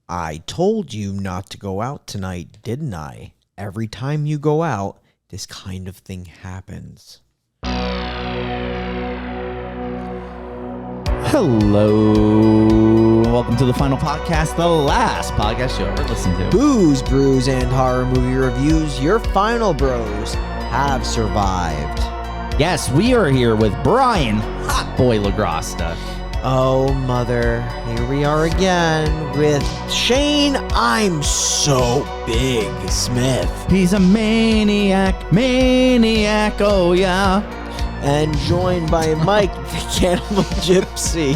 I told you not to go out tonight, didn't I? Every time you go out, this kind of thing happens. Hello. Welcome to the final podcast, the last podcast you ever listened to. Booze, brews, and horror movie reviews. Your final bros have survived. Yes, we are here with Brian Hot Boy LaGrasta. Oh, mother. Here we are again with Shane, I'm so big, Smith. He's a maniac, oh yeah. And joined by Mike, the Cannibal Gypsy.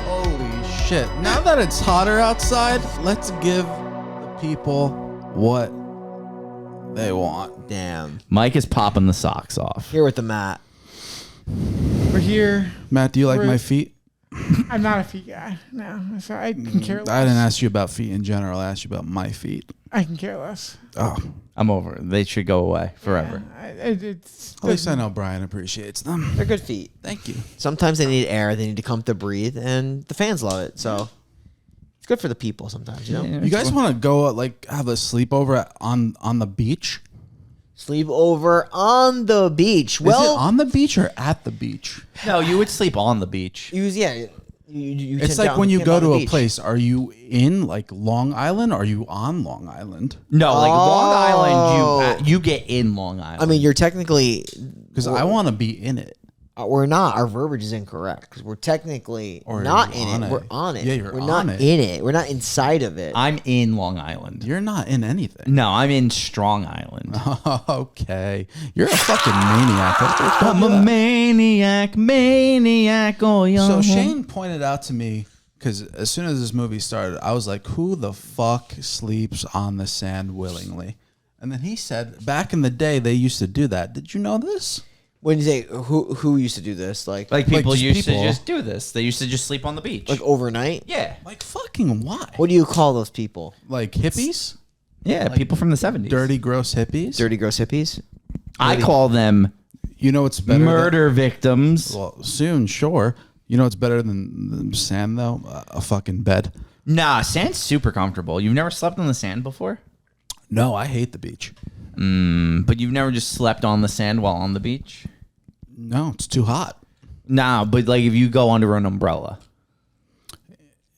Holy shit. Now that it's hotter outside, let's give the people what they want. Damn. Mike is popping the socks off. Here with the Matt. We're here. Matt, do you like my feet? I'm not a feet guy. No, so I can care less. I didn't ask you about feet in general. I asked you about my feet. I can care less. Oh. I'm over it. They should go away forever. Yeah, it's At least I know Brian appreciates them. They're good feet. Thank you. Sometimes they need air. They need to come to breathe, and the fans love it. So it's good for the people sometimes, you know? Yeah. You guys want to go have a sleepover on the beach? Sleep over on the beach. Is it on the beach or at the beach? No, you would sleep on the beach. You It's like when you go to a place, are you in like Long Island or are you on Long Island? No, like Long Island, you get in Long Island. I mean, you're technically... Because I want to be in it. We're not. Our verbiage is incorrect because we're technically not in it. We're on it. Yeah, you're We're on not it. in it. We're not inside of it. I'm in Long Island. You're not in anything. No, I'm in Strong Island. Okay. You're a fucking maniac. I'm a maniac, oh yeah. So Shane pointed out to me, because as soon as this movie started, I was like, who the fuck sleeps on the sand willingly? And then he said, back in the day, they used to do that. Did you know this? When you say who used to do this, like People just used people. to just do this. They used to just sleep on the beach. like overnight? Yeah. Like, fucking why? What do you call those people? Like hippies? Yeah, people from the 70s. Dirty, gross hippies? Dirty, gross hippies? I call them You know what's better murder victims. Well, soon, sure. You know what's better than sand, though? A fucking bed. Nah, sand's super comfortable. You've never slept on the sand before? No, I hate the beach. But you've never just slept on the sand while on the beach? No, it's too hot. Nah, but like if you go under an umbrella.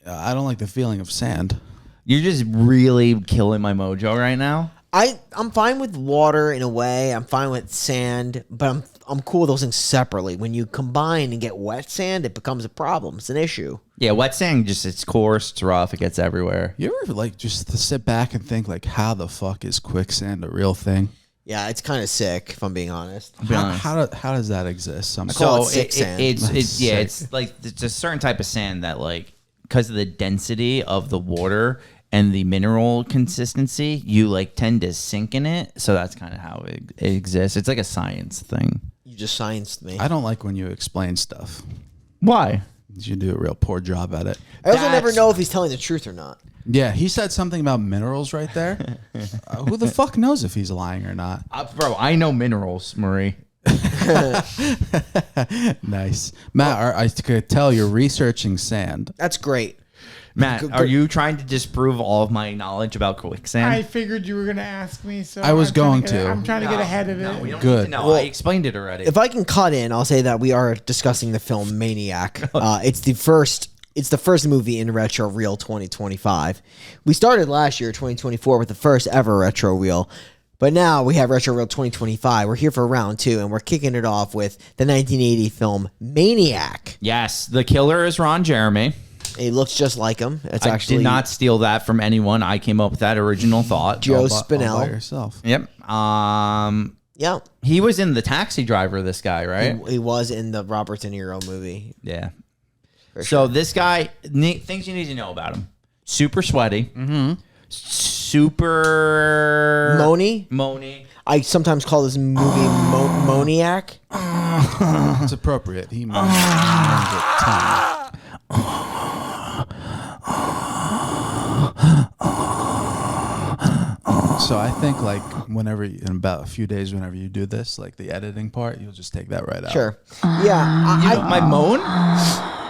I don't like the feeling of sand. You're just really killing my mojo right now. I'm fine with water in a way. I'm fine with sand, but I'm cool with those things separately. When you combine and get wet sand, it becomes a problem. It's an issue. Yeah, wet sand it's coarse, it's rough, it gets everywhere. You ever like just to sit back and think like, how the fuck is quicksand a real thing? Yeah, it's kind of sick, if I'm being honest. How does that exist? call it sick sand. It's like it's a certain type of sand that like because of the density of the water and the mineral consistency, you like tend to sink in it. So that's kind of how it exists. It's like a science thing. You just scienced me. I don't like when you explain stuff. Why? You do a real poor job at it. I also never know if he's telling the truth or not. Yeah, he said something about minerals right there. Who the fuck knows if he's lying or not? Bro, I know minerals, Marie. Nice. Matt, I could tell you're researching sand. That's great. Matt, are you trying to disprove all of my knowledge about quicksand? I figured you were going to ask me, so I was I'm going trying to get ahead of it. No, we don't Good. need to know. Well, I explained it already. If I can cut in, I'll say that we are discussing the film Maniac. It's the first movie in Retro Reel 2025. We started last year, 2024, with the first ever Retro Reel. But now we have Retro Reel 2025. We're here for round 2, and we're kicking it off with the 1980 film Maniac. Yes, the killer is Ron Jeremy. It looks just like him. It's I actually did not steal that from anyone. I came up with that original thought. Joe All by Spinell. yourself. Yep. Yeah, He was in The Taxi Driver, this guy, right? he was in the Robert De Niro movie. Yeah. For So sure. this guy, things you need to know about him. Super sweaty. Mm-hmm. Super... Moany? I sometimes call this movie Maniac. It's appropriate. He moans it 10. So I think like in about a few days, whenever you do this, like the editing part, you'll just take that right out. Sure. Yeah. My moan?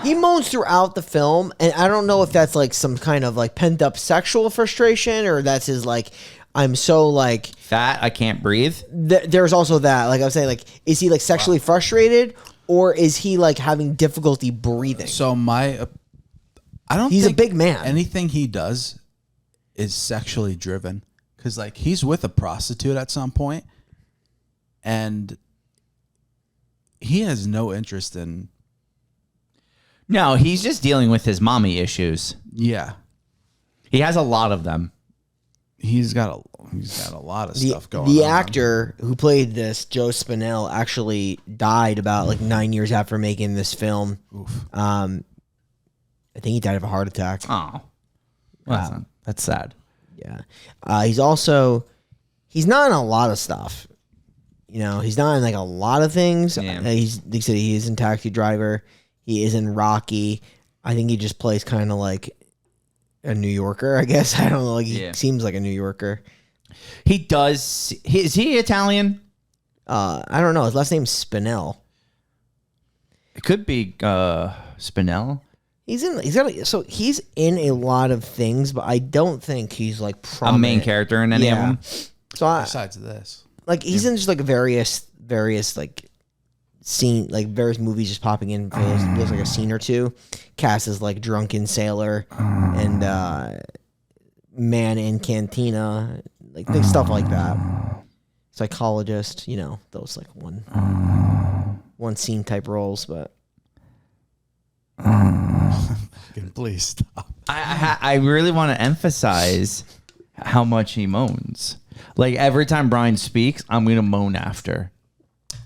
He moans throughout the film, and I don't know if that's like some kind of like pent up sexual frustration, or that's his like, I'm so like Fat, I can't breathe. there's also that. Like I was saying, like, is he like sexually frustrated, or is he like having difficulty breathing? So I don't. He's a think big man. Anything he does is sexually driven, because like he's with a prostitute at some point, and he has no interest in. No, he's just dealing with his mommy issues. Yeah, He has a lot of them. he's got a lot of stuff going. The on. actor who played this, Joe Spinell, actually died about like 9 years after making this film. I think he died of a heart attack. Oh, well, that's sad. Yeah. He's not in a lot of stuff. You know, he's not in like a lot of things. Yeah. They said he is in Taxi Driver. He is in Rocky. I think he just plays kind of like a New Yorker, I guess. I don't know. Like he seems like a New Yorker. He does. Is he Italian? I don't know. His last name's Spinell. It could be Spinell. He's in a lot of things, but I don't think he's like A prominent. main character in any of them. So Besides this, like he's in just like various like scene, like various movies just popping in. Looks like a scene or two. Cast is like Drunken Sailor and Man in Cantina, like stuff like that. Psychologist, you know, those like one scene type roles, but. please stop. I really want to emphasize how much he moans. Like every time Brian speaks, I'm gonna moan after.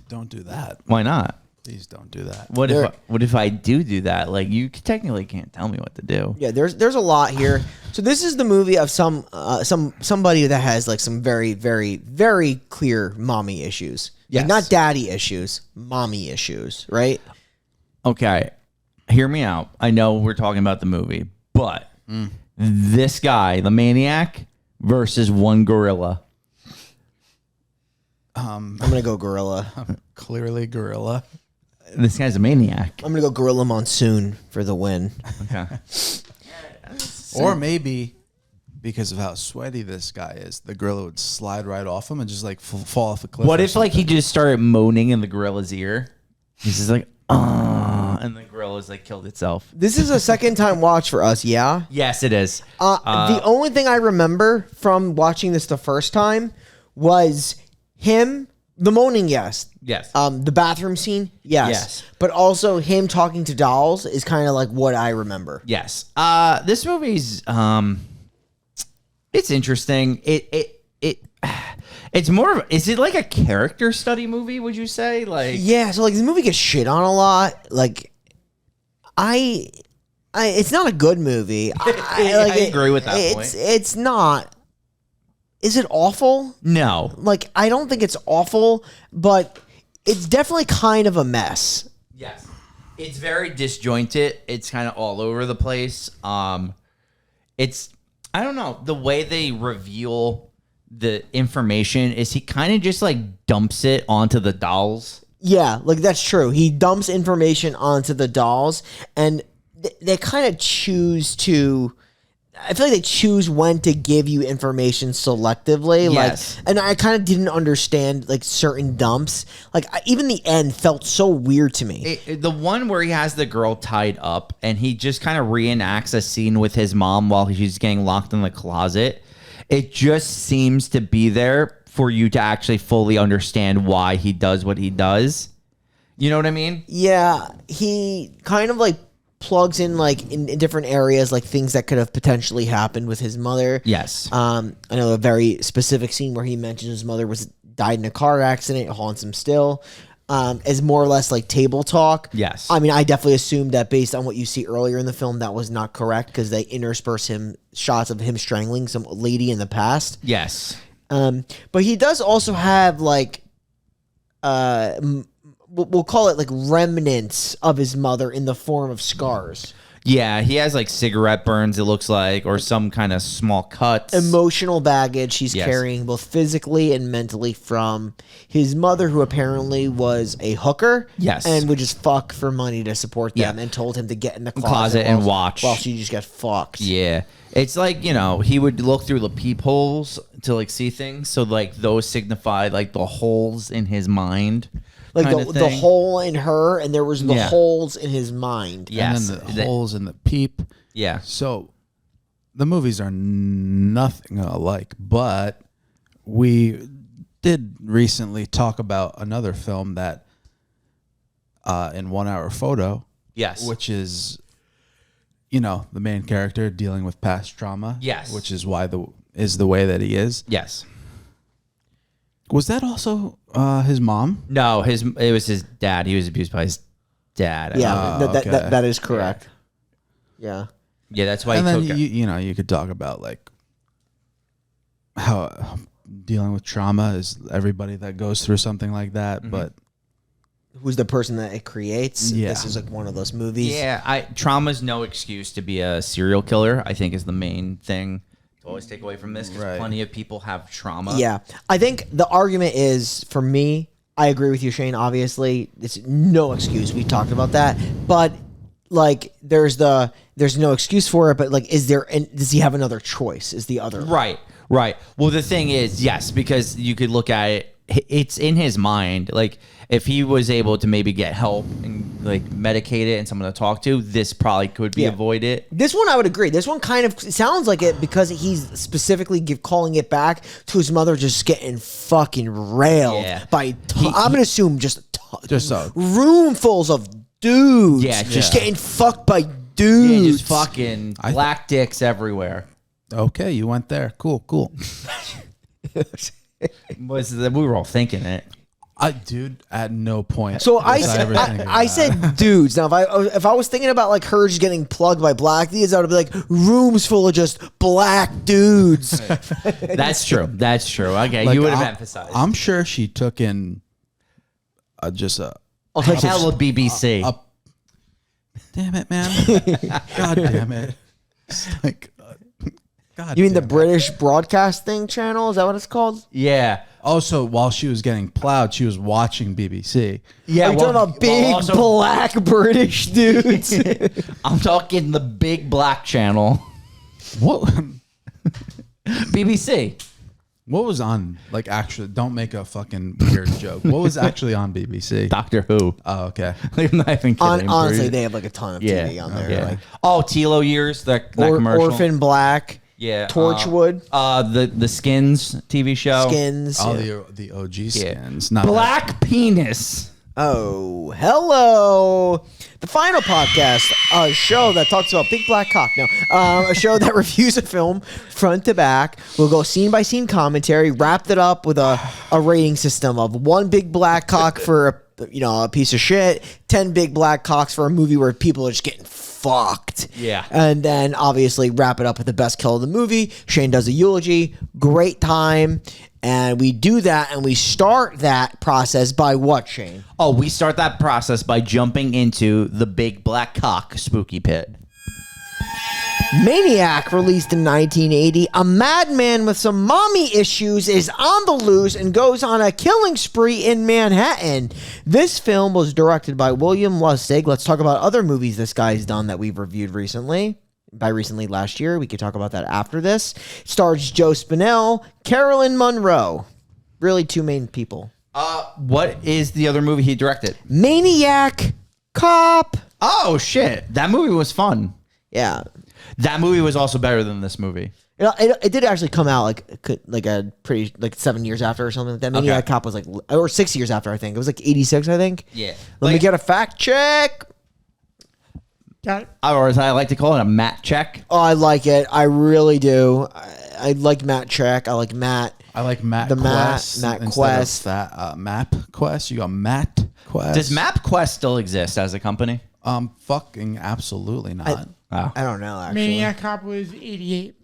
Don't do that. Why not? Please don't do that. What if I do that? Like you technically can't tell me what to do. Yeah, there's a lot here. So this is the movie of somebody that has like some very, very, very clear mommy issues. Yes. Like not daddy issues, mommy issues, right? Okay, hear me out. I know we're talking about the movie, but this guy, the Maniac, versus one gorilla. I'm gonna go gorilla. Clearly, gorilla. This guy's a maniac. I'm gonna go Gorilla Monsoon for the win. Okay. Or maybe because of how sweaty this guy is, the gorilla would slide right off him and just like fall off a cliff. What or if like he something. just started moaning in the gorilla's ear? He's just like, and the gorilla's like killed itself. This is a second time watch for us, yeah? Yes, it is. The only thing I remember from watching this the first time was him, the moaning, yes. Yes. The bathroom scene, yes. Yes. But also him talking to dolls is kind of like what I remember. Yes. This movie's it's interesting. It's more of, is it like a character study movie, would you say? Like Yeah, so like the movie gets shit on a lot. Like it's not a good movie. I agree with that point. It's not. Is it awful? No. Like I don't think it's awful, but it's definitely kind of a mess. Yes. It's very disjointed. It's kind of all over the place. It's, I don't know, the way they reveal the information is he kind of just like dumps it onto the dolls. Yeah, like that's true. He dumps information onto the dolls, and they kind of choose to. I feel like they choose when to give you information selectively. Yes. Like, and I kind of didn't understand like certain dumps. Like even the end felt so weird to me. The one where he has the girl tied up and he just kind of reenacts a scene with his mom while she's getting locked in the closet. It just seems to be there for you to actually fully understand why he does what he does. You know what I mean? Yeah, he kind of like plugs in like in different areas, like things that could have potentially happened with his mother. Yes. I know a very specific scene where he mentions his mother died in a car accident. It haunts him still. As more or less like table talk. Yes. I mean, I definitely assumed that based on what you see earlier in the film, that was not correct because they intersperse shots of him strangling some lady in the past. Yes. But he does also have like, we'll call it like remnants of his mother in the form of scars. Yeah, he has like cigarette burns, it looks like, or some kind of small cuts. Emotional baggage he's Yes. carrying both physically and mentally from his mother, who apparently was a hooker. Yes. And would just fuck for money to support them, Yeah. and told him to get in the Closet and watch. while she just got fucked. Yeah. It's like, he would look through the peepholes to like see things. So like those signify like the holes in his mind. Like kinda the thing. hole in her, and there was the Yeah. holes in his mind. Yes. And then the holes in the peep. Yeah. So the movies are nothing alike, but we did recently talk about another film that in 1 Hour Photo, Yes. which is the main character dealing with past trauma. Yes. Which is why the way that he is. Yes. Was that also his mom? No, it was his dad. He was abused by his dad. Yeah, okay. that is correct. Yeah. Yeah, that's why And he then took it. you could talk about like how dealing with trauma is everybody that goes through something like that, but Who's the person that it creates? Yeah. This is like one of those movies. Yeah, trauma's no excuse to be a serial killer, I think is the main thing to always take away from this, because Right. plenty of people have trauma. Yeah. I think the argument is, for me, I agree with you, Shane. Obviously, it's no excuse. We talked about that. But like there's no excuse for it, but like does he have another choice? Is the other Right. Well, the thing is, yes, because you could look at it, it's in his mind. Like, if he was able to maybe get help and like medicate it and someone to talk to, this probably could be Yeah. avoided. This one I would agree. This one kind of sounds like it because he's specifically calling it back to his mother just getting fucking railed Yeah. by I'm gonna assume just roomfuls of dudes. Yeah, just yeah. getting fucked by Yeah, dudes. just fucking black dicks everywhere. okay, you went there. Cool. We were all thinking it. Dude, at no point. So was I ever thinking I that. said dudes. Now if I was thinking about like her just getting plugged by black dudes, I would be like rooms full of just black dudes. That's true. Okay, Like, you would have I'm- emphasized. I'm sure she took in just a. Hella BBC. Damn it, man! God damn it! It's like, God. You mean the damn it. British Broadcasting Channel? Is that what it's called? Yeah. Also, while she was getting plowed, she was watching BBC. Yeah. Are you talking about big black British dudes? I'm talking the big black channel. What? BBC. What was on? Like, actually, don't make a fucking weird joke. What was actually on BBC? Doctor Who. Oh, okay. I'm not even kidding. Honestly, they have like a ton of yeah. TV on there. Yeah. Like Tilo Years, that commercial. Orphan Black, Yeah. Torchwood, The Skins TV show. Skins. Oh, yeah. the OG skins. Not Black Penis. Oh, hello. The final podcast, a show that talks about big black cock. No, a show that reviews a film front to back. We'll go scene by scene commentary, wrapped it up with a rating system of one big black cock for a piece of shit, 10 big black cocks for a movie where people are just getting fucked. Yeah. And then obviously wrap it up with the best kill of the movie. Shane does a eulogy. Great time. And we do that, and we start that process by what, Shane? Oh, we start that process by jumping into the big black cock spooky pit. Maniac, released in 1980, a madman with some mommy issues is on the loose and goes on a killing spree in Manhattan. This film was directed by William Lustig. Let's talk about other movies this guy's done that we've reviewed recently. By recently, last year. We could talk about that after this. Stars Joe Spinell, Carolyn Monroe. Really two main people. What is the other movie he directed? Maniac Cop. Oh, shit. That movie was fun. Yeah. That movie was also better than this movie. It did actually come out like a pretty 7 years after or something like that. Maniac Cop was or 6 years after, I think. It was like 86, I think. Yeah. Let me get a fact check. Got it. Or as I like to call it, a Matt check. Oh, I like it. I really do. I like Matt Check. I like Matt. I like Matt The Quest. Matt instead Quest. Of that, Map Quest. You got Matt Quest. Does MapQuest still exist as a company? Fucking absolutely not. Oh, I don't know, actually. Maniac Cop was 88.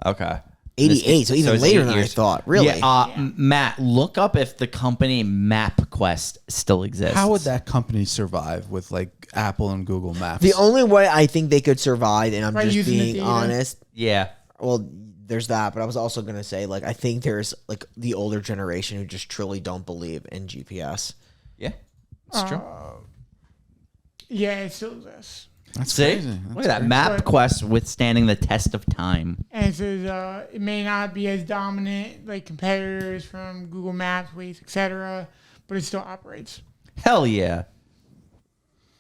okay. 88, so even it's later 8 than I years. thought. Really? Yeah, Matt, look up if the company MapQuest still exists. How would that company survive with like Apple and Google Maps? The only way I think they could survive, and I'm By just using the being data. honest, Yeah. well, there's that, but I was also going to say, like, I think there's, like, the older generation who just truly don't believe in GPS. Yeah. It's true. Yeah, it still exists. That's See? crazy. Look at that. MapQuest withstanding the test of time. And it says it may not be as dominant like competitors from Google Maps, Waze, etc., but it still operates. Hell yeah.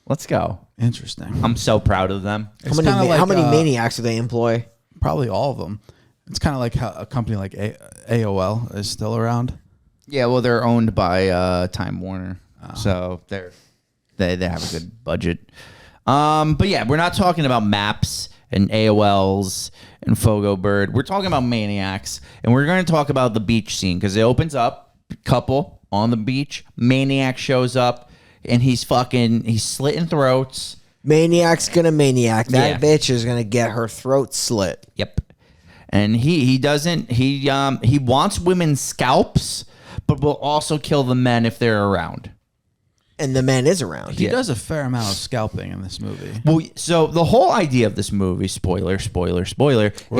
Let's go. Interesting. I'm so proud of them. It's How many, kinda like, how many maniacs do they employ? Probably all of them. It's kind of like how a company like AOL is still around. Yeah, well, they're owned by Time Warner, so they have a good budget. But yeah, we're not talking about maps and AOLs and Fogo Bird. We're talking about Maniacs, and we're going to talk about the beach scene because it opens up, couple on the beach. Maniac shows up, and he's slitting throats. Maniac's gonna maniac. That Yeah. bitch is gonna get her throat slit. Yep. And he wants women's scalps, but will also kill the men if they're around. And the man is around. He does a fair amount of scalping in this movie. Well, so the whole idea of this movie, spoiler, We're a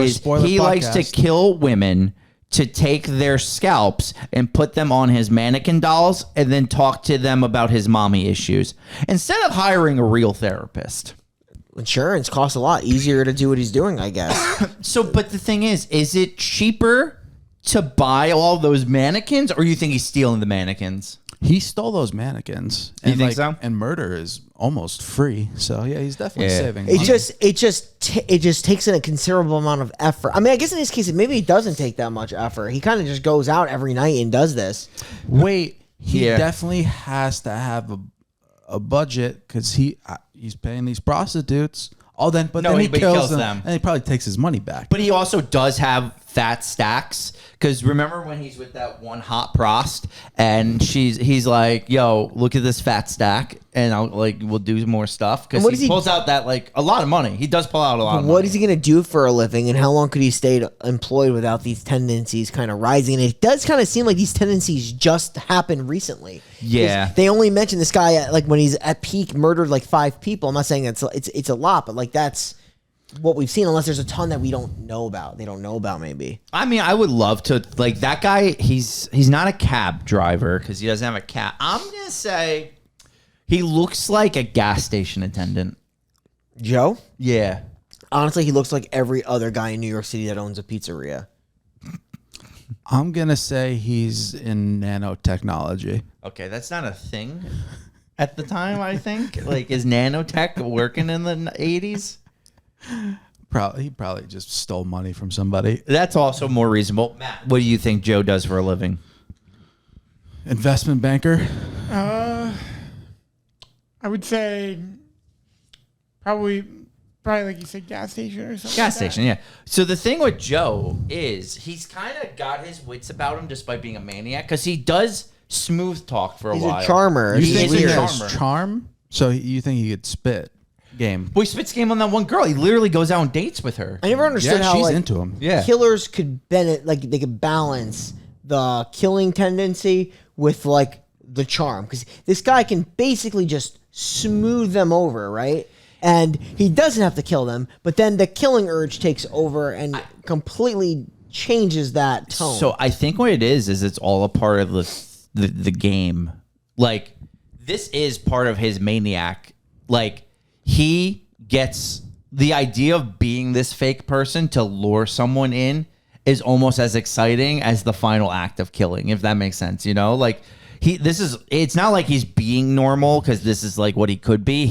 is spoiler he likes to podcast. kill women to take their scalps and put them on his mannequin dolls and then talk to them about his mommy issues instead of hiring a real therapist. Insurance costs a lot. Easier to do what he's doing, I guess. So, but the thing is it cheaper to buy all those mannequins, or you think he's stealing the mannequins? He stole those mannequins. You think so? And murder is almost free. So yeah, he's definitely saving It money. just takes in a considerable amount of effort. I mean, I guess in this case, maybe it doesn't take that much effort. He kind of just goes out every night and does this. Wait, he Yeah. definitely has to have a budget because he's paying these prostitutes. No, then he he kills kills them, them. and he probably takes his money back. But he also does have fat stacks. Because remember when he's with that one hot prost and he's like, yo, look at this fat stack and we'll do more stuff. Because what he does he- pulls out that a lot of money. He does pull out a lot of money. What is he going to do for a living, and how long could he stay employed without these tendencies kind of rising? And it does kind of seem like these tendencies just happened recently. 'Cause Yeah. they only mention this guy when he's at peak murdered like 5 people. I'm not saying it's a lot, but that's what we've seen, unless there's a ton that we don't know about. They don't know about maybe. I mean, I would love to that guy. He's not a cab driver because he doesn't have a cab. I'm gonna say he looks like a gas station attendant. Joe? Yeah. Honestly, he looks like every other guy in New York City that owns a pizzeria. I'm gonna say he's in nanotechnology. Okay, that's not a thing at the time. I think is nanotech working in the 80s? He probably just stole money from somebody. That's also more reasonable. Matt, what do you think Joe does for a living? Investment banker. I would say probably like you said, gas station or something. Gas like that. station, yeah. So the thing with Joe is he's kind of got his wits about him despite being a maniac because he does smooth talk for a He's while. a charmer. You He think is he a has charmer. charm? So you think he could spit? Game. Boy, spits game on that one girl. He literally goes out on dates with her. I never understood Yeah, how she's into him. Yeah. killers could they could balance the killing tendency with the charm, because this guy can basically just smooth them over, right? And he doesn't have to kill them, but then the killing urge takes over and completely changes that tone. So I think what it is it's all a part of the game. Like, this is part of his maniac. Like, he gets the idea of being this fake person to lure someone in is almost as exciting as the final act of killing, if that makes sense. You know, like it's not like he's being normal because this is like what he could be.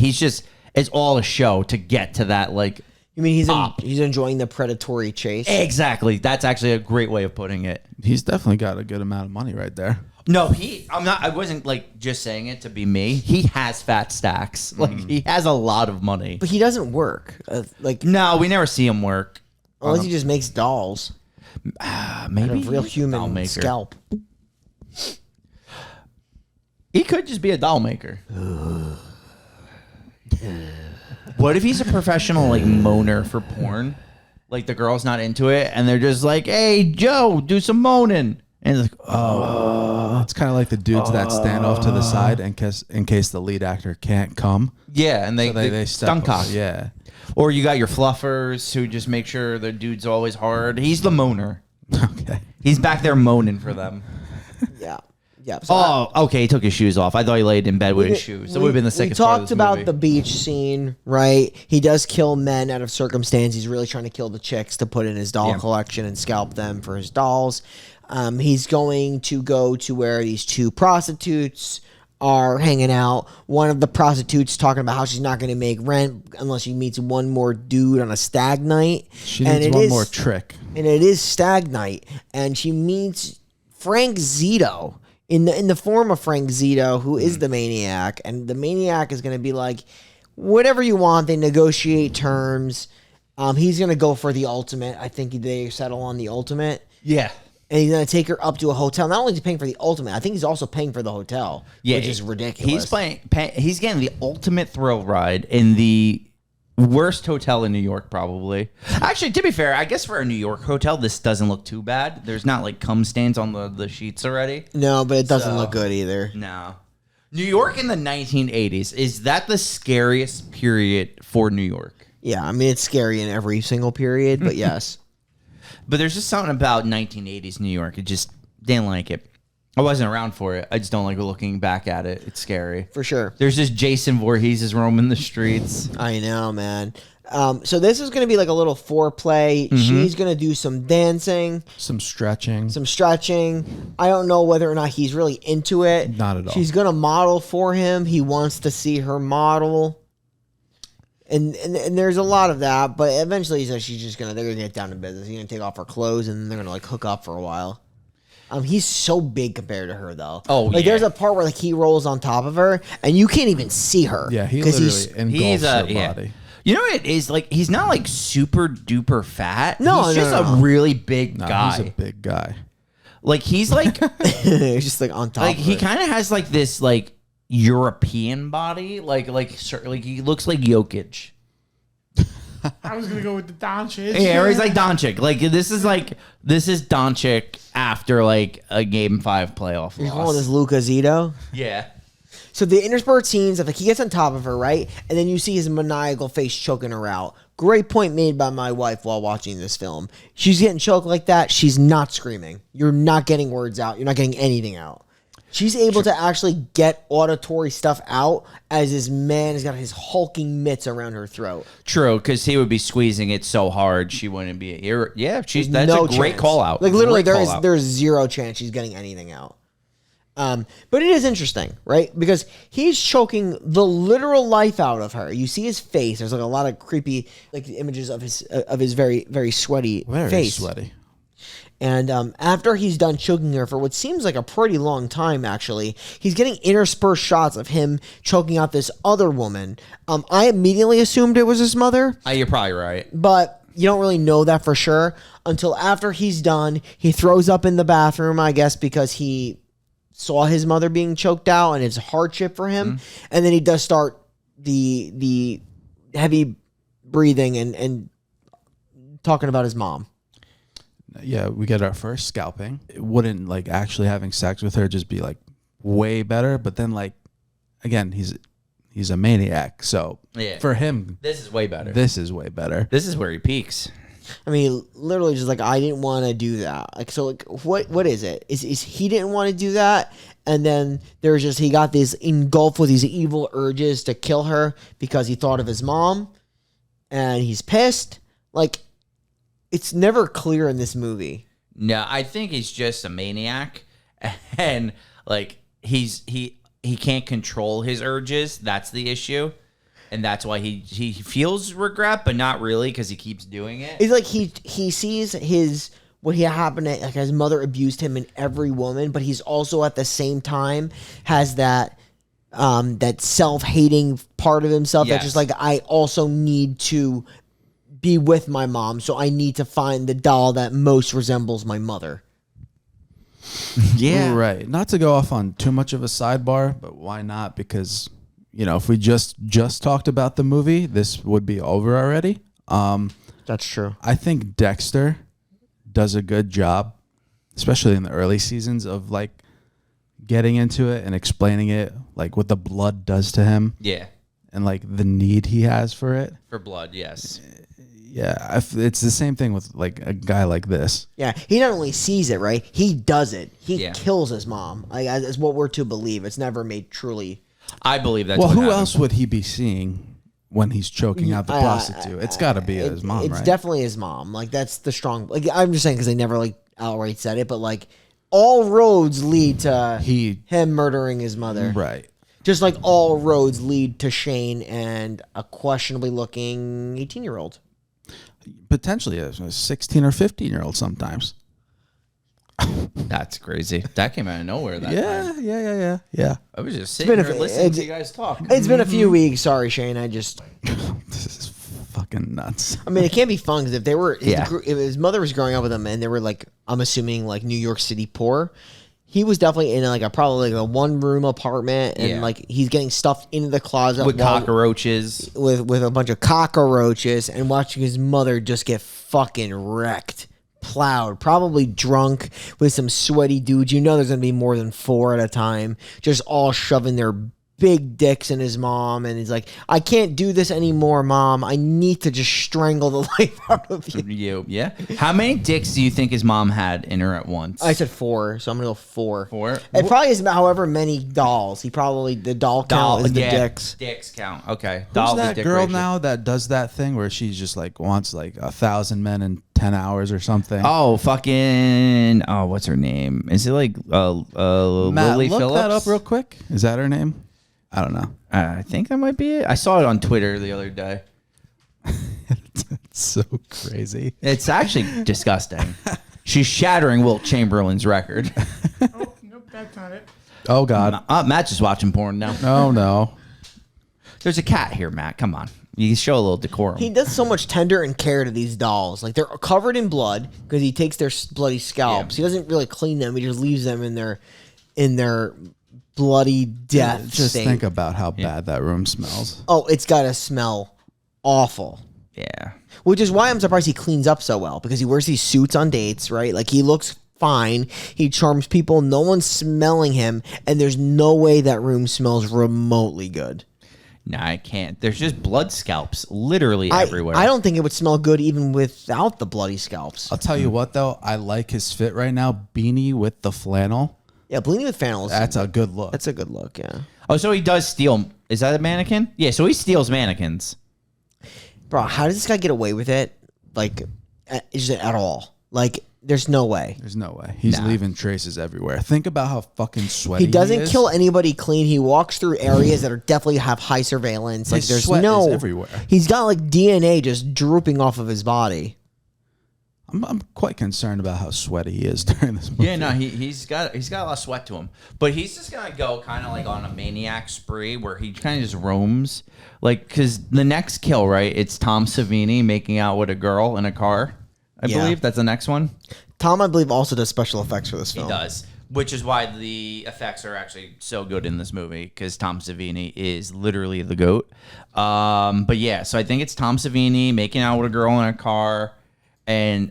It's all a show to get to that. Like, you mean he's enjoying the predatory chase? exactly. That's actually a great way of putting it. He's definitely got a good amount of money right there. No, I wasn't just saying it to be me. He has fat stacks. Like, he has a lot of money. But he doesn't work. No, we never see him work. Unless he just makes dolls. Maybe A real he's a doll human maker. scalp. He could just be a doll maker. What if he's a professional moaner for porn? like the girl's not into it, and they're just like, "Hey, Joe, do some moaning." And it's like, It's kind of like the dudes that stand off to the side in case the lead actor can't come. yeah, and they step stunt cock. Yeah. Or you got your fluffers who just make sure the dude's always hard. He's the moaner. Okay. He's back there moaning for them. Yeah. Yeah. So Okay, he took his shoes off. I thought he laid in bed with his shoes. That would have been the sickest part of We this talked about movie. the beach scene, right? He does kill men out of circumstance. He's really trying to kill the chicks to put in his doll collection and scalp them for his dolls. He's going to go to where these two prostitutes are hanging out. One of the prostitutes talking about how she's not going to make rent unless she meets one more dude on a stag night. She needs one more trick. And it is stag night. And she meets Frank Zito in the form of Frank Zito, who is the maniac. And the maniac is going to be like, whatever you want. They negotiate terms. He's going to go for the ultimate. I think they settle on the ultimate. Yeah. And he's going to take her up to a hotel. Not only is he paying for the ultimate, I think he's also paying for the hotel, which is ridiculous. He's getting the ultimate thrill ride in the worst hotel in New York, probably. Actually, to be fair, I guess for a New York hotel, this doesn't look too bad. There's not like cum stains on the sheets already. No, but it doesn't look good either. No. New York in the 1980s, is that the scariest period for New York? Yeah, I mean, it's scary in every single period, but yes. But there's just something about 1980s New York. It just didn't like it. I wasn't around for it. I just don't like looking back at it. It's scary. For sure. There's just Jason Voorhees roaming the streets. I know, man. So this is going to be like a little foreplay. She's going to do some dancing, Some stretching. some stretching. I don't know whether or not he's really into it. Not at all. She's going to model for him. He wants to see her model. And there's a lot of that, but eventually he says they're gonna get down to business. He's gonna take off her clothes and then they're gonna like hook up for a while. He's so big compared to her though. Oh, like yeah. there's a part where like he rolls on top of her and you can't even see her. Yeah, he 'cause literally engulfs her yeah. body. You know what it is? Like, he's not like super duper fat. No, he's no, just no. a really big No, guy. he's a big guy. Like, he's like, It's just like on top. like of he it. kind of has like this like European body. Like he looks like Jokic. I was gonna go with the Doncic. Yeah, or he's like Doncic. This is Doncic after like a Game 5 playoff He's calling this loss. Luca Zito. Yeah. So the interspersed scenes of like he gets on top of her, right? And then you see his maniacal face choking her out. Great point made by my wife while watching this film. She's getting choked like that. She's not screaming. You're not getting words out. You're not getting anything out. She's able to actually get auditory stuff out as this man has got his hulking mitts around her throat. True, because he would be squeezing it so hard she wouldn't be. That's No a great chance. call out. Like literally, Great call out. there's zero chance she's getting anything out. But it is interesting, right? Because he's choking the literal life out of her. You see his face. There's like a lot of creepy like images of his very very sweaty Very face. sweaty. And after he's done choking her for what seems like a pretty long time, actually, he's getting interspersed shots of him choking out this other woman. I immediately assumed it was his mother, You're probably right. but you don't really know that for sure until after he's done. He throws up in the bathroom, I guess, because he saw his mother being choked out and it's a hardship for him. And then he does start the heavy breathing and talking about his mom. Yeah, we get our first scalping. It wouldn't like actually having sex with her just be like way better, but then like again, he's a maniac. So Yeah. for him, This is way better. this is way better. This is where he peaks. I mean, literally just like, I didn't want to do that. Like, so like, what is it? Is he didn't want to do that? And then there's just, he got this engulfed with these evil urges to kill her because he thought of his mom and he's pissed. Like, it's never clear in this movie. No, I think he's just a maniac, and like he can't control his urges. That's the issue, and that's why he feels regret, but not really because he keeps doing it. It's like he sees what he happened to, like his mother abused him in every woman, but he's also at the same time has that self-hating part of himself that's just like, I also need to be with my mom, so I need to find the doll that most resembles my mother. Yeah, Right. Not to go off on too much of a sidebar, but why not? Because, you know, if we just talked about the movie, this would be over already. That's true. I think Dexter does a good job, especially in the early seasons, of like getting into it and explaining it, like what the blood does to him Yeah. and like the need he has for it. For blood, yes. Yeah, it's the same thing with like a guy like this. Yeah, he not only sees it, right? He does it. He Yeah. kills his mom. Like, is what we're to believe. It's never made truly. I believe that's Well, what who happened. else would he be seeing when he's choking out the prostitute? It's got to be his mom, It's right? definitely his mom. Like, that's the strong. Like, I'm just saying because they never like outright said it, but like all roads lead to him murdering his mother. Right. Just like all roads lead to Shane and a questionably looking 18-year-old. Potentially a 16 or 15-year-old sometimes. That's crazy. That came out of nowhere. That time. Yeah. I was just sitting been here a- listening it's- to you guys talk. It's been a few weeks. Sorry, Shane. This is fucking nuts. I mean, it can't be fun because if they were, Yeah. if his mother was growing up with him and they were like, I'm assuming like New York City poor, he was definitely in like probably like a 1-room apartment and Yeah. like he's getting stuffed into the closet With while- cockroaches. with a bunch of cockroaches and watching his mother just get fucking wrecked, plowed, probably drunk with some sweaty dudes. You know, there's gonna be more than 4 at a time, just all shoving their big dicks in his mom, and he's like, I can't do this anymore, Mom. I need to just strangle the life out of you. Yeah. How many dicks do you think his mom had in her at once? I said 4, so I'm gonna go 4. 4? It probably is however many dolls. He probably the doll count is the dicks. Dicks count. Okay. Who's Doll to that dick girl ratio. now that does that thing where she's just like wants like 1,000 men in 10 hours or something? Oh, fucking. Oh, what's her name? Is it like Matt, Lily look Phillips? that up real quick. Is that her name? I don't know. I think that might be it. I saw it on Twitter the other day. It's so crazy. It's actually disgusting. She's shattering Wilt Chamberlain's record. Oh, nope, that's not it. Oh God. Matt's just watching porn now. No. There's a cat here, Matt. Come on. You can show a little decorum. He does so much tender and care to these dolls. Like they're covered in blood because he takes their bloody scalps. Yeah. He doesn't really clean them. He just leaves them in their bloody death Just state. think about how bad that room smells. Oh, it's got to smell awful. Yeah. Which is why I'm surprised he cleans up so well because he wears these suits on dates, right? Like he looks fine. He charms people. No one's smelling him, and there's no way that room smells remotely good. No, I can't. There's just blood scalps literally everywhere. I don't think it would smell good even without the bloody scalps. I'll tell you what though, I like his fit right now. Beanie with the flannel. Yeah, bleeding with flannels. That's a good look. That's a good look. Yeah, Oh, so he does steal. Is that a mannequin? Yeah, so he steals mannequins. bro. How does this guy get away with it? Like, is it at all? Like, there's no way. There's no way. He's Nah. leaving traces everywhere. Think about how fucking sweaty He doesn't is. kill anybody clean. He walks through areas that are definitely have high surveillance. Like, His there's sweat no is everywhere. He's got like DNA just drooping off of his body. I'm quite concerned about how sweaty he is during this movie. Yeah, no, he's got a lot of sweat to him, but he's just gonna go kind of like on a maniac spree where he kind of just roams, like because the next kill, right? It's Tom Savini making out with a girl in a car. I Yeah. believe that's the next one. Tom, I believe, also does special effects for this film. He does, which is why the effects are actually so good in this movie because Tom Savini is literally the GOAT. But yeah, so I think it's Tom Savini making out with a girl in a car, and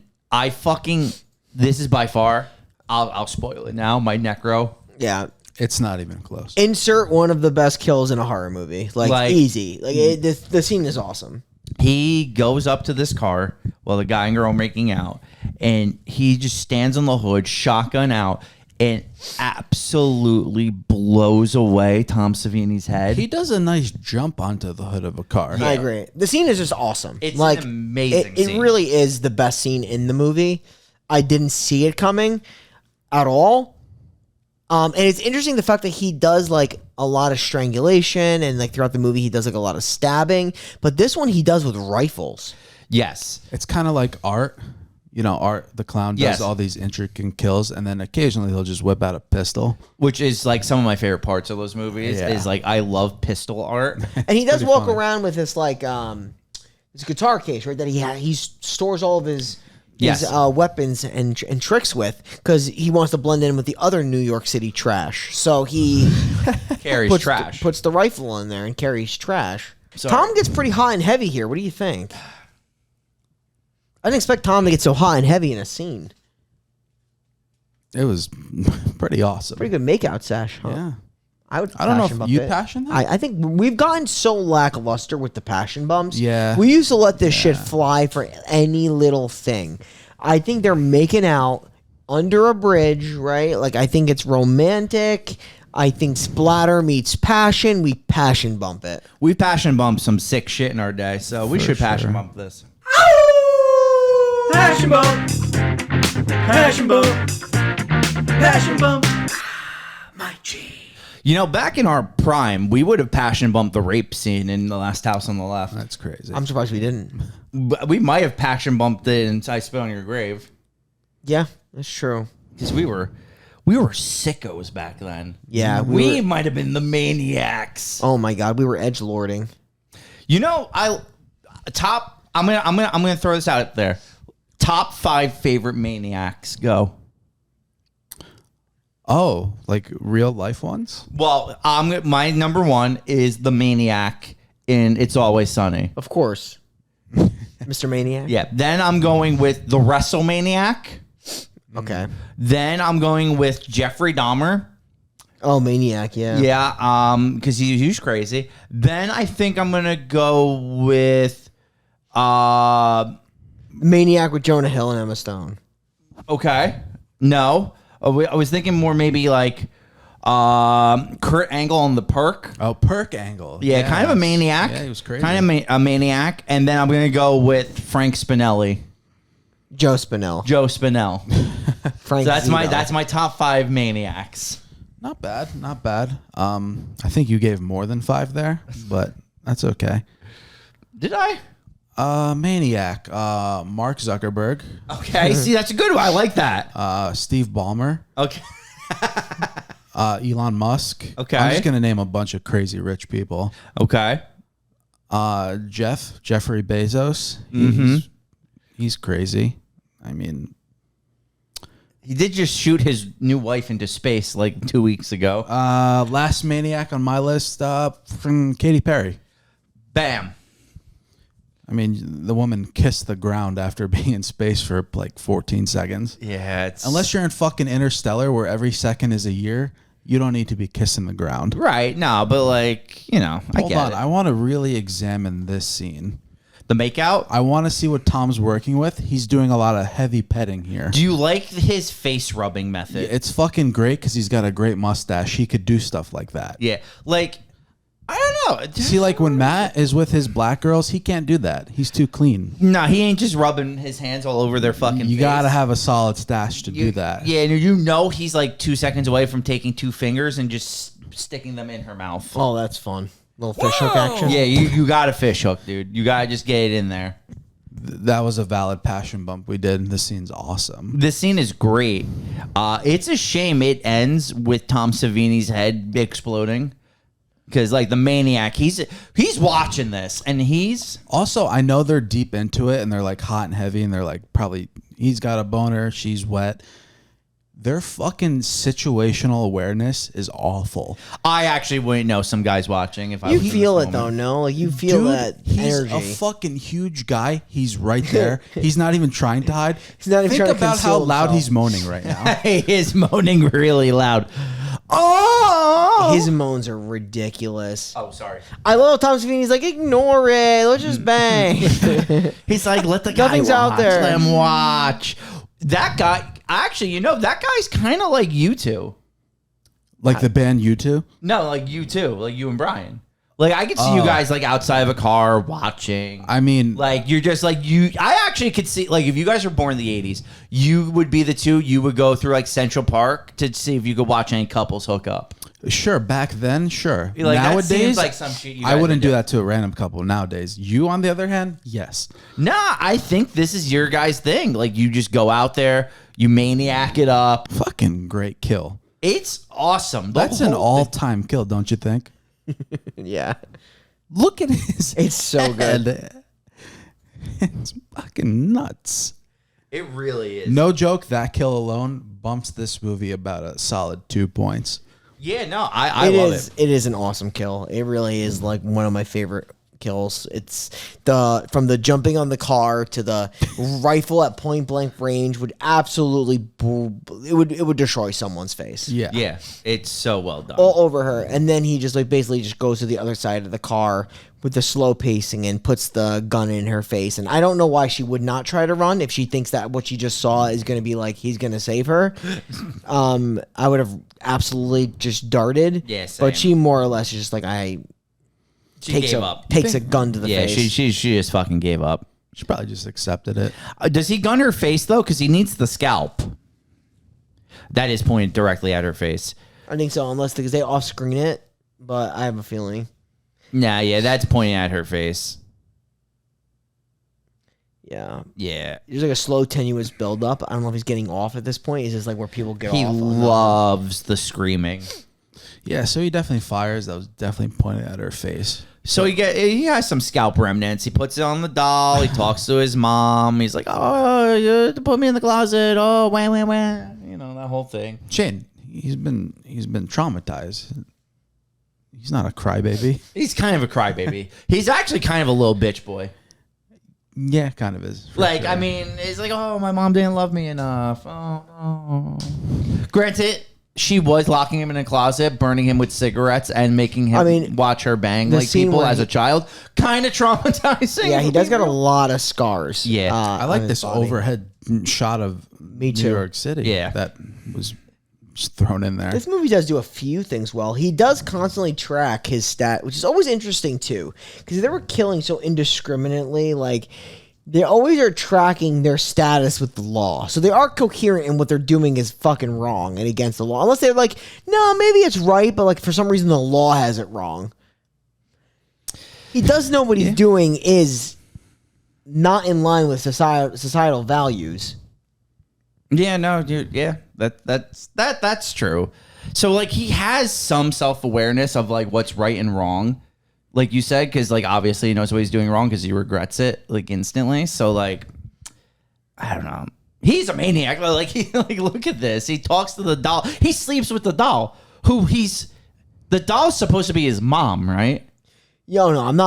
this is by far. I'll spoil it now. My necro. Yeah. It's not even close. Insert one of the best kills in a horror movie. Like easy. Like the scene is awesome. He goes up to this car while the guy and girl are making out, and he just stands on the hood, shotgun out, and absolutely blows away Tom Savini's head. He does a nice jump onto the hood of a car. I agree. The scene is just awesome. It's like an amazing It scene. really is the best scene in the movie. I didn't see it coming at all. And it's interesting the fact that he does like a lot of strangulation and like throughout the movie he does like a lot of stabbing, but this one he does with rifles. Yes. It's kind of like Art. You know, Art the clown does Yes. all these intricate kills, and then occasionally he'll just whip out a pistol. Which is like some of my favorite parts of those movies. Yeah. Is like I love pistol art. And he does Pretty walk funny. around with this like this guitar case, right? That he stores all of his Yes. weapons and tricks with because he wants to blend in with the other New York City trash. So he Carries trash. puts the rifle in there and carries trash. Sorry. Tom gets pretty hot and heavy here. What do you think? I didn't expect Tom to get so hot and heavy in a scene. It was pretty awesome. Pretty good makeout sesh, huh? Yeah. I don't know if you passion that. I think we've gotten so lackluster with the passion bumps. Yeah. We used to let this shit fly for any little thing. I think they're making out under a bridge, right? Like, I think it's romantic. I think splatter meets passion. We passion bump it. We passion bumped some sick shit in our day, so we should passion bump this. Passion bump. Passion bump. Passion bump. My G. You know, back in our prime, we would have passion bumped the rape scene in The Last House on the Left. That's crazy. I'm surprised we didn't. But we might have passion bumped it in I Spit on Your Grave. Yeah, that's true. Because we were sickos back then. Yeah, we might have been the maniacs. Oh my god, we were edgelording. You know, I'm gonna throw this out there. Top 5 favorite maniacs. Go. Oh, like real life ones? Well, my number 1 is the Maniac in It's Always Sunny. Of course. Mr. Maniac? Yeah. Then I'm going with the WrestleManiac. Okay. Then I'm going with Jeffrey Dahmer. Oh, Maniac, yeah. Yeah, because he's crazy. Then I think I'm gonna go with Maniac with Jonah Hill and Emma Stone. Okay. No. I was thinking more maybe like Kurt Angle on the Perk. Oh, Perk Angle. Yeah, kind of a maniac. Yeah, he was crazy. Kind of a maniac. And then I'm going to go with Frank Spinelli. Joe Spinell. Joe Spinell. Frank So Zito. that's my top 5 maniacs. Not bad. Not bad. I think you gave more than 5 there, but that's okay. Did I? Maniac. Mark Zuckerberg. Okay. See, that's a good one. I like that. Steve Ballmer. Okay. Elon Musk. Okay. I'm just gonna name a bunch of crazy rich people. Okay. Jeffrey Bezos. He's crazy. I mean, He did just shoot his new wife into space like 2 weeks ago. last maniac on my list from Katy Perry. Bam. I mean, the woman kissed the ground after being in space for like 14 seconds. Yeah, it's Unless you're in fucking Interstellar where every second is a year, you don't need to be kissing the ground. right. No, but like, you know, I Hold get on. it. I want to really examine this scene. The makeout. I want to see what Tom's working with. He's doing a lot of heavy petting here. Do you like his face rubbing method? It's fucking great because he's got a great mustache. He could do stuff like that. Yeah, like I don't know. See, like when Matt is with his black girls, he can't do that. He's too clean. No, he ain't just rubbing his hands all over their fucking. You face. gotta have a solid stash to do that. Yeah, and you know he's like 2 seconds away from taking 2 fingers and just sticking them in her mouth. Oh, that's fun. Little fish hook action. Yeah, you got a fish hook, dude. You gotta just get it in there. That was a valid passion bump we did. This scene's awesome. This scene is great. It's a shame it ends with Tom Savini's head exploding. Because like the maniac, he's watching this and he's Also, I know they're deep into it and they're like hot and heavy and they're like probably he's got a boner, she's wet. Their fucking situational awareness is awful. I actually wouldn't know some guys watching if I You was in feel this it moment. though, no? Like you feel Dude, that he's energy. a fucking huge guy. He's right there. He's not even trying to hide. He's not even Think trying to about how conceal loud himself. he's moaning right now. He is moaning really loud. Oh, His moans are ridiculous. oh, sorry. I love Tom Savini's like, ignore it. Let's just bang. He's like, let the guy Nothing's watch. out there. Let him watch. That guy, actually, you know, that guy's kind of like you two. Like the band U2. No, like you too, like you and Brian. Like I could see you guys like outside of a car watching. I mean, Like you're just like you. I actually could see like if you guys were born in the '80s, you would be the two. You would go through like Central Park to see if you could watch any couples hook up. sure, back then, sure. Like, that Nowadays, seems like some shit you I guys wouldn't would do do. that to a random couple nowadays. You, on the other hand, yes. Nah, I think this is your guys' thing. Like you just go out there, you maniac it up. Fucking great kill. It's awesome. The That's an whole all-time kill, don't you think? yeah. Look at his It's so good. head. It's fucking nuts. It really is. No joke, that kill alone bumps this movie about a solid 2 points. Yeah, no, I It love is. it. It is an awesome kill. It really is like one of my favorite kills. It's from the jumping on the car to the rifle at point blank range would absolutely it would destroy someone's face. Yeah, it's so well done. All over her, and then he just like basically just goes to the other side of the car with the slow pacing and puts the gun in her face. And I don't know why she would not try to run if she thinks that what she just saw is going to be like he's going to save her. I would have absolutely just darted. Yeah, same. But she more or less is just like She gave up. Takes a gun to the Yeah, face. she just fucking gave up. She probably just accepted it. Does he gun her face though? Because he needs the scalp. That is pointed directly at her face. I think so, unless because they off screen it. But I have a feeling. Nah, yeah, that's pointing at her face. Yeah. Yeah. There's like a slow, tenuous buildup. I don't know if he's getting off at this point. Is this like where people get He off? loves the screaming. Yeah, so he definitely fires. That was definitely pointed at her face. So he has some scalp remnants. He puts it on the doll. He talks to his mom. He's like, "Oh, you put me in the closet. Oh, wah wah wah." You know that whole thing. Shane, he's been traumatized. He's not a crybaby. He's kind of a crybaby. He's actually kind of a little bitch boy. Yeah, kind of is. Like, sure. I mean, it's like, oh, my mom didn't love me enough. Oh. Granted, she was locking him in a closet, burning him with cigarettes, and making him watch her bang like scene people where as a child. Kind of traumatizing. Yeah, he does got a lot of scars. Yeah. I like this overhead shot of Me too. New York City. Yeah. That was just thrown in there. This movie does do a few things well. He does constantly track his stat, which is always interesting too, because they were killing so indiscriminately. Like they always are tracking their status with the law, so they are coherent in what they're doing is fucking wrong and against the law. Unless they're like, no, maybe it's right, but like for some reason the law has it wrong. He does know what he's doing is not in line with societal values. Yeah, no, dude. Yeah, that's true. So like he has some self-awareness of like what's right and wrong, like you said, because like obviously he knows what he's doing wrong because he regrets it like instantly. So like, I don't know. He's a maniac. Like he like look at this. He talks to the doll. He sleeps with the doll. The doll's supposed to be his mom, right? Yo, no, I'm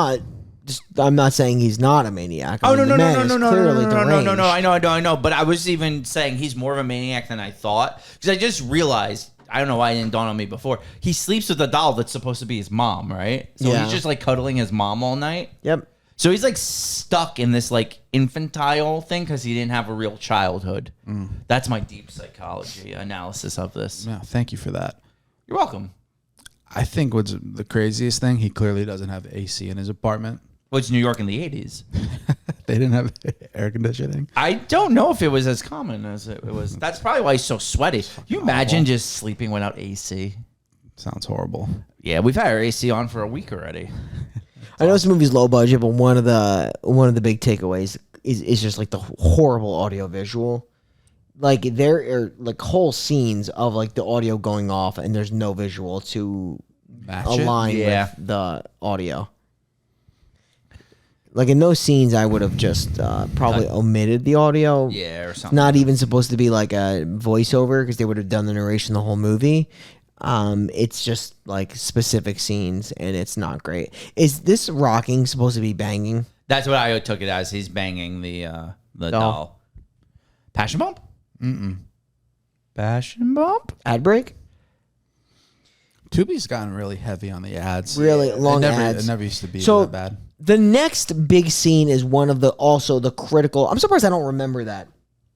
not saying he's not a maniac. I mean, No. deranged. I know. But I was even saying he's more of a maniac than I thought because I just realized. I don't know why it didn't dawn on me before. He sleeps with a doll that's supposed to be his mom, right? So Yeah. he's just like cuddling his mom all night. Yep. So he's like stuck in this like infantile thing because he didn't have a real childhood. That's my deep psychology analysis of this. Yeah, thank you for that. You're welcome. I think what's the craziest thing, he clearly doesn't have AC in his apartment. Well, it's New York in the 80s. They didn't have air conditioning. I don't know if it was as common as it was. That's probably why he's so sweaty. Can you imagine just sleeping without AC? Sounds horrible. Yeah, we've had our AC on for a week already. I know this movie's low budget, but one of the big takeaways is just like the horrible audio visual. Like there are like whole scenes of like the audio going off, and there's no visual to Match it? align Yeah. with the audio. Like in those scenes, I would have just probably omitted the audio. Yeah, or something. Not even supposed to be like a voiceover because they would have done the narration the whole movie. It's just like specific scenes, and it's not great. Is this rocking supposed to be banging? That's what I took it as. He's banging the doll. Passion bump? Passion bump? Ad break? Tubi's gotten really heavy on the ads. Really long It ads. never used to be So that bad. the next big scene is one of the critical. I'm surprised I don't remember that.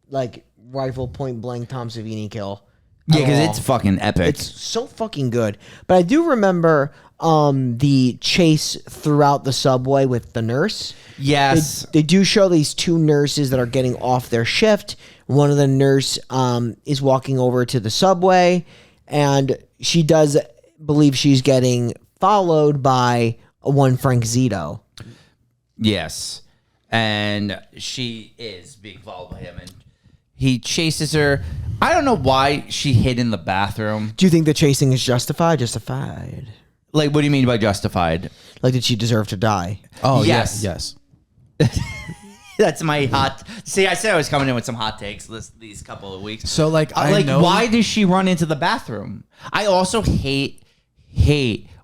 Like rifle point blank Tom Savini kill. Yeah, at because all. it's fucking epic. It's so fucking good. But I do remember the chase throughout the subway with the nurse. yes. They do show these two nurses that are getting off their shift. One of the nurse is walking over to the subway, and she does believe she's getting followed by one Frank Zito. Yes. And she is being followed by him. And he chases her. I don't know why she hid in the bathroom. Do you think the chasing is justified? Justified. Like, what do you mean by justified? Like, did she deserve to die? Oh, yes. yes. That's my hot. See, I said I was coming in with some hot takes these couple of weeks. So, like, I know. why does she run into the bathroom? I also hate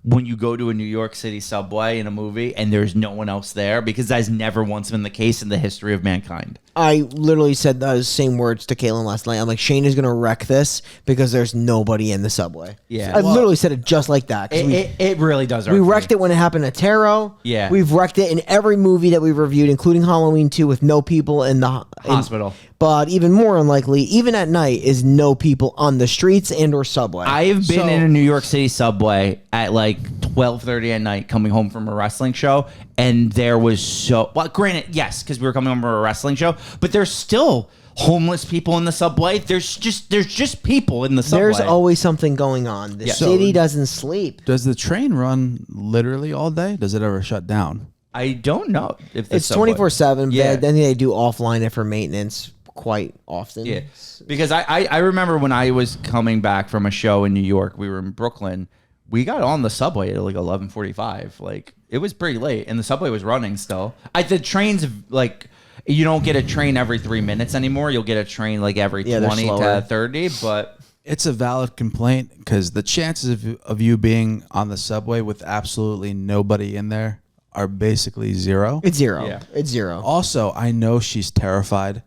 when you go to a New York City subway in a movie and there's no one else there, because that's never once been the case in the history of mankind. I literally said those same words to Kaylin last night. I'm like, Shane is going to wreck this because there's nobody in the subway. Yeah. I literally said it just like that. It really does. We wrecked it when it happened at Tarot. Yeah. We've wrecked it in every movie that we've reviewed, including Halloween 2 with no people in the hospital. But even more unlikely, even at night, is no people on the streets and or subway. I have been in a New York City subway at like 12:30 at night coming home from a wrestling show, and there was granted, yes, because we were coming home from a wrestling show, but there's still homeless people in the subway. There's just people in the subway. There's always something going on. The city doesn't sleep. Does the train run literally all day? Does it ever shut down? I don't know if It's 24/7. Yeah. But then they do offline it for maintenance quite often. Yeah, because I remember when I was coming back from a show in New York, we were in Brooklyn. We got on the subway at like 11:45. Like, it was pretty late, and the subway was running still. The trains, like, you don't get a train every 3 minutes anymore. You'll get a train like every 20 to 30. But it's a valid complaint because the chances of you being on the subway with absolutely nobody in there are basically zero. It's zero. Yeah. It's zero. Also, I know she's terrified.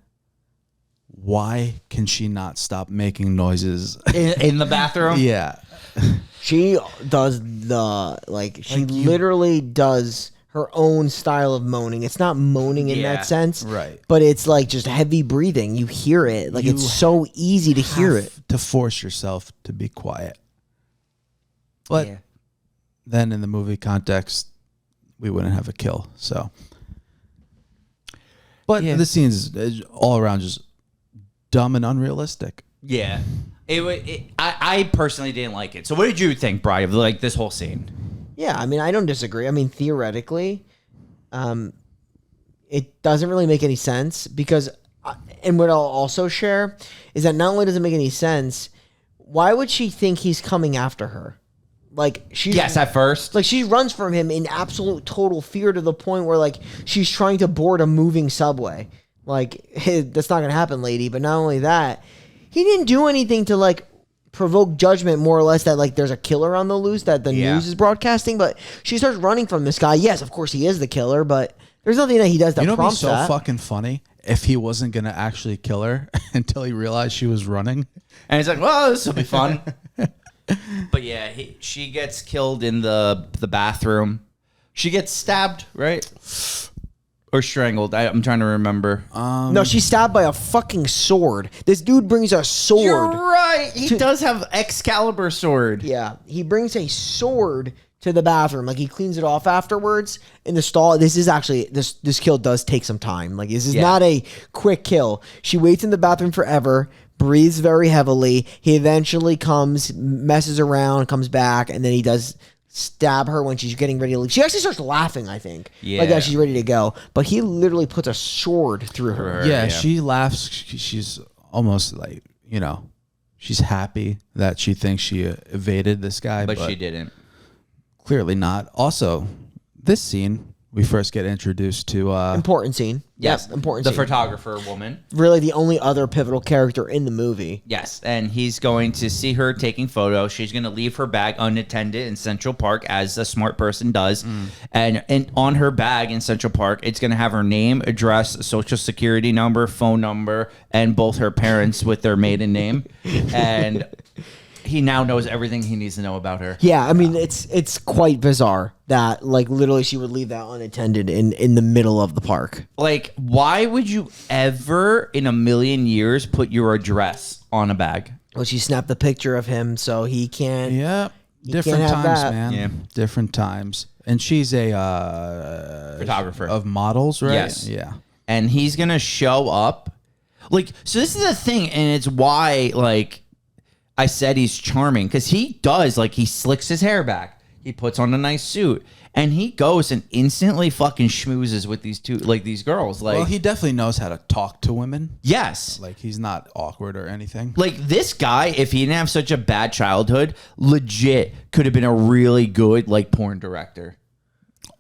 Why can she not stop making noises? in the bathroom, Yeah. She does she literally does her own style of moaning. It's not moaning in that sense. Right. But it's like just heavy breathing. You hear it. Like, it's so easy to hear it. To force yourself to be quiet. But Yeah. then in the movie context, we wouldn't have a kill. So, but the scenes all around just dumb and unrealistic. Yeah. I personally didn't like it. So what did you think, Brian, of like this whole scene? Yeah, I mean, I don't disagree. I mean, theoretically, it doesn't really make any sense because, and what I'll also share is that not only does it make any sense, why would she think he's coming after her? Like, At first. Like, she runs from him in absolute total fear to the point where, like, she's trying to board a moving subway. Like, hey, that's not going to happen, lady. But not only that, he didn't do anything to, like, provoke judgment, more or less, that, like, there's a killer on the loose that the news is broadcasting. But she starts running from this guy. Yes, of course, he is the killer, but there's nothing that he does that prompts that. You know what'd be so fucking funny? If he wasn't going to actually kill her until he realized she was running. And he's like, well, this will be fun. But yeah, she gets killed in the bathroom. She gets stabbed, right? Or strangled. I'm trying to remember. No, she's stabbed by a fucking sword. This dude brings a sword. You're right. He does have Excalibur sword. Yeah, he brings a sword to the bathroom. Like, he cleans it off afterwards in the stall. This is actually, this kill does take some time. Like, this is not a quick kill. She waits in the bathroom forever, breathes very heavily. He eventually comes, messes around, comes back, and then he does stab her when she's getting ready to leave. She actually starts laughing, I think. Yeah. Like that she's ready to go. But he literally puts a sword through her. Yeah, she laughs. She's almost like, she's happy that she thinks she evaded this guy. But she didn't. Clearly not. Also, this scene, we first get introduced to... Important scene. Yes, Yep, important the scene. photographer woman. Really the only other pivotal character in the movie. Yes, and he's going to see her taking photos. She's going to leave her bag unattended in Central Park, as a smart person does. And on her bag in Central Park, it's going to have her name, address, social security number, phone number, and both her parents with their maiden name. And he now knows everything he needs to know about her. Yeah, I mean, it's quite bizarre that, like, literally she would leave that unattended in the middle of the park. Like, why would you ever in a million years put your address on a bag? Well, she snapped the picture of him, so he can't. Yeah, You different can't have times, that. man. Yeah. Different times. And she's a Photographer. of models, right? Yes. Yeah. And he's going to show up. Like, so this is the thing, and it's why, like, I said he's charming, because he does, like, he slicks his hair back. He puts on a nice suit, and he goes and instantly fucking schmoozes with these girls. Like, Well, he definitely knows how to talk to women. yes. Like, he's not awkward or anything. Like, this guy, if he didn't have such a bad childhood, legit could have been a really good, like, porn director.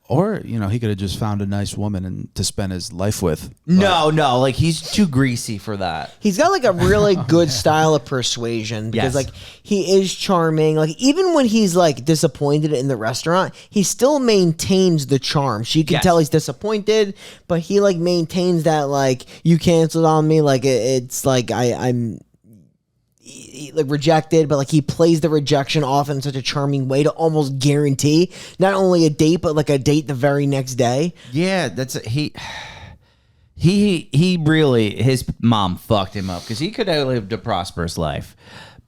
Or, he could have just found a nice woman and to spend his life with. No, like he's too greasy for that. He's got like a really good style of persuasion because Yes. like he is charming. Like even when he's like disappointed in the restaurant, he still maintains the charm. She can Yes. tell he's disappointed, but he like maintains that like you canceled on me. Like it's like I'm like rejected, but like he plays the rejection off in such a charming way to almost guarantee not only a date but like a date the very next day. Yeah, he really, his mom fucked him up because he could have lived a prosperous life.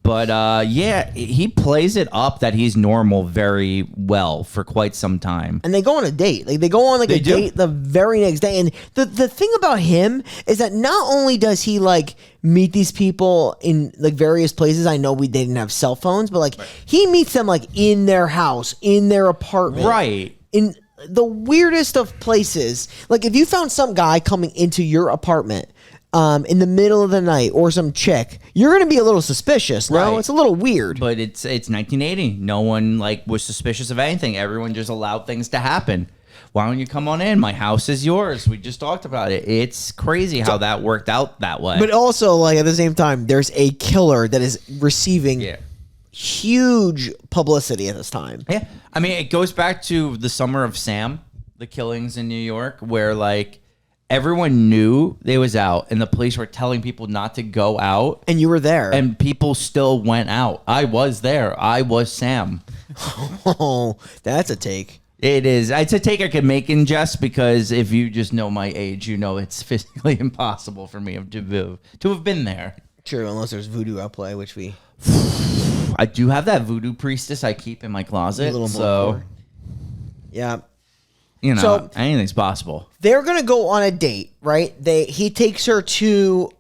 But yeah, he plays it up that he's normal very well for quite some time. And they go on a date. Like they go on like They a do. date the very next day. And the thing about him is that not only does he like meet these people in like various places. I know they didn't have cell phones, but like he meets them like in their house, in their apartment. Right. In the weirdest of places. Like if you found some guy coming into your apartment in the middle of the night or some chick, you're going to be a little suspicious. No, Right. it's a little weird. But it's 1980. No one like was suspicious of anything. Everyone just allowed things to happen. Why don't you come on in? My house is yours. We just talked about it. It's crazy how that worked out that way. But also, like at the same time, there's a killer that is receiving yeah. huge publicity at this time. Yeah. I mean, it goes back to the summer of Sam, the killings in New York, where like everyone knew they was out and the police were telling people not to go out. And you were there. And people still went out. I was there. I was Sam. Oh, that's a take. It is. It's a take I could make in jest because if you just know my age, you know it's physically impossible for me to have been there. True, unless there's voodoo at play, which we I do have that voodoo priestess I keep in my closet. a little more. So, for. Yeah. you know, So- anything's possible. They're gonna go on a date, right? He takes her to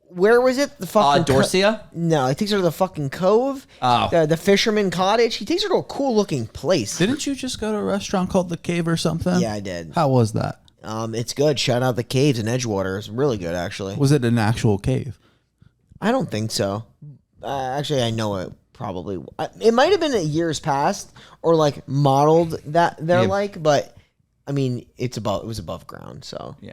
where was it? The fucking Dorsia? No, he takes her to the fucking cove. Oh. The fisherman cottage. He takes her to a cool looking place. Didn't you just go to a restaurant called The Cave or something? Yeah, I did. How was that? It's good. Shout out the caves in Edgewater. It's really good, actually. Was it an actual cave? I don't think so. Actually, I know it probably. It might have been in years past or like modeled that they're Yeah. like, but I mean, it was above ground. So Yeah.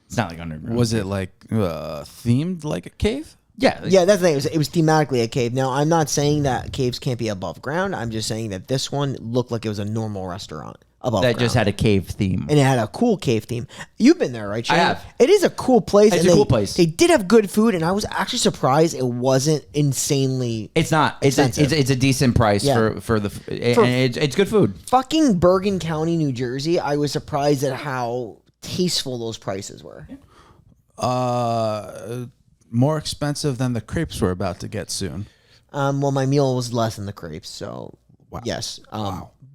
It's not like underground. Was it like themed like a cave? Yeah. yeah, that's the thing. It was thematically a cave. Now, I'm not saying that caves can't be above ground. I'm just saying that this one looked like it was a normal restaurant above That ground. just had a cave theme. And it had a cool cave theme. You've been there, right, Shane? I have. It is a cool place. It's and a cool place. They did have good food, and I was actually surprised it wasn't insanely It's not. It's expensive. a decent price Yeah. for the and it's good food. fucking Bergen County, New Jersey. I was surprised at how tasteful those prices were. More expensive than the crepes we're about to get soon. Well, my meal was less than the crepes, so yes.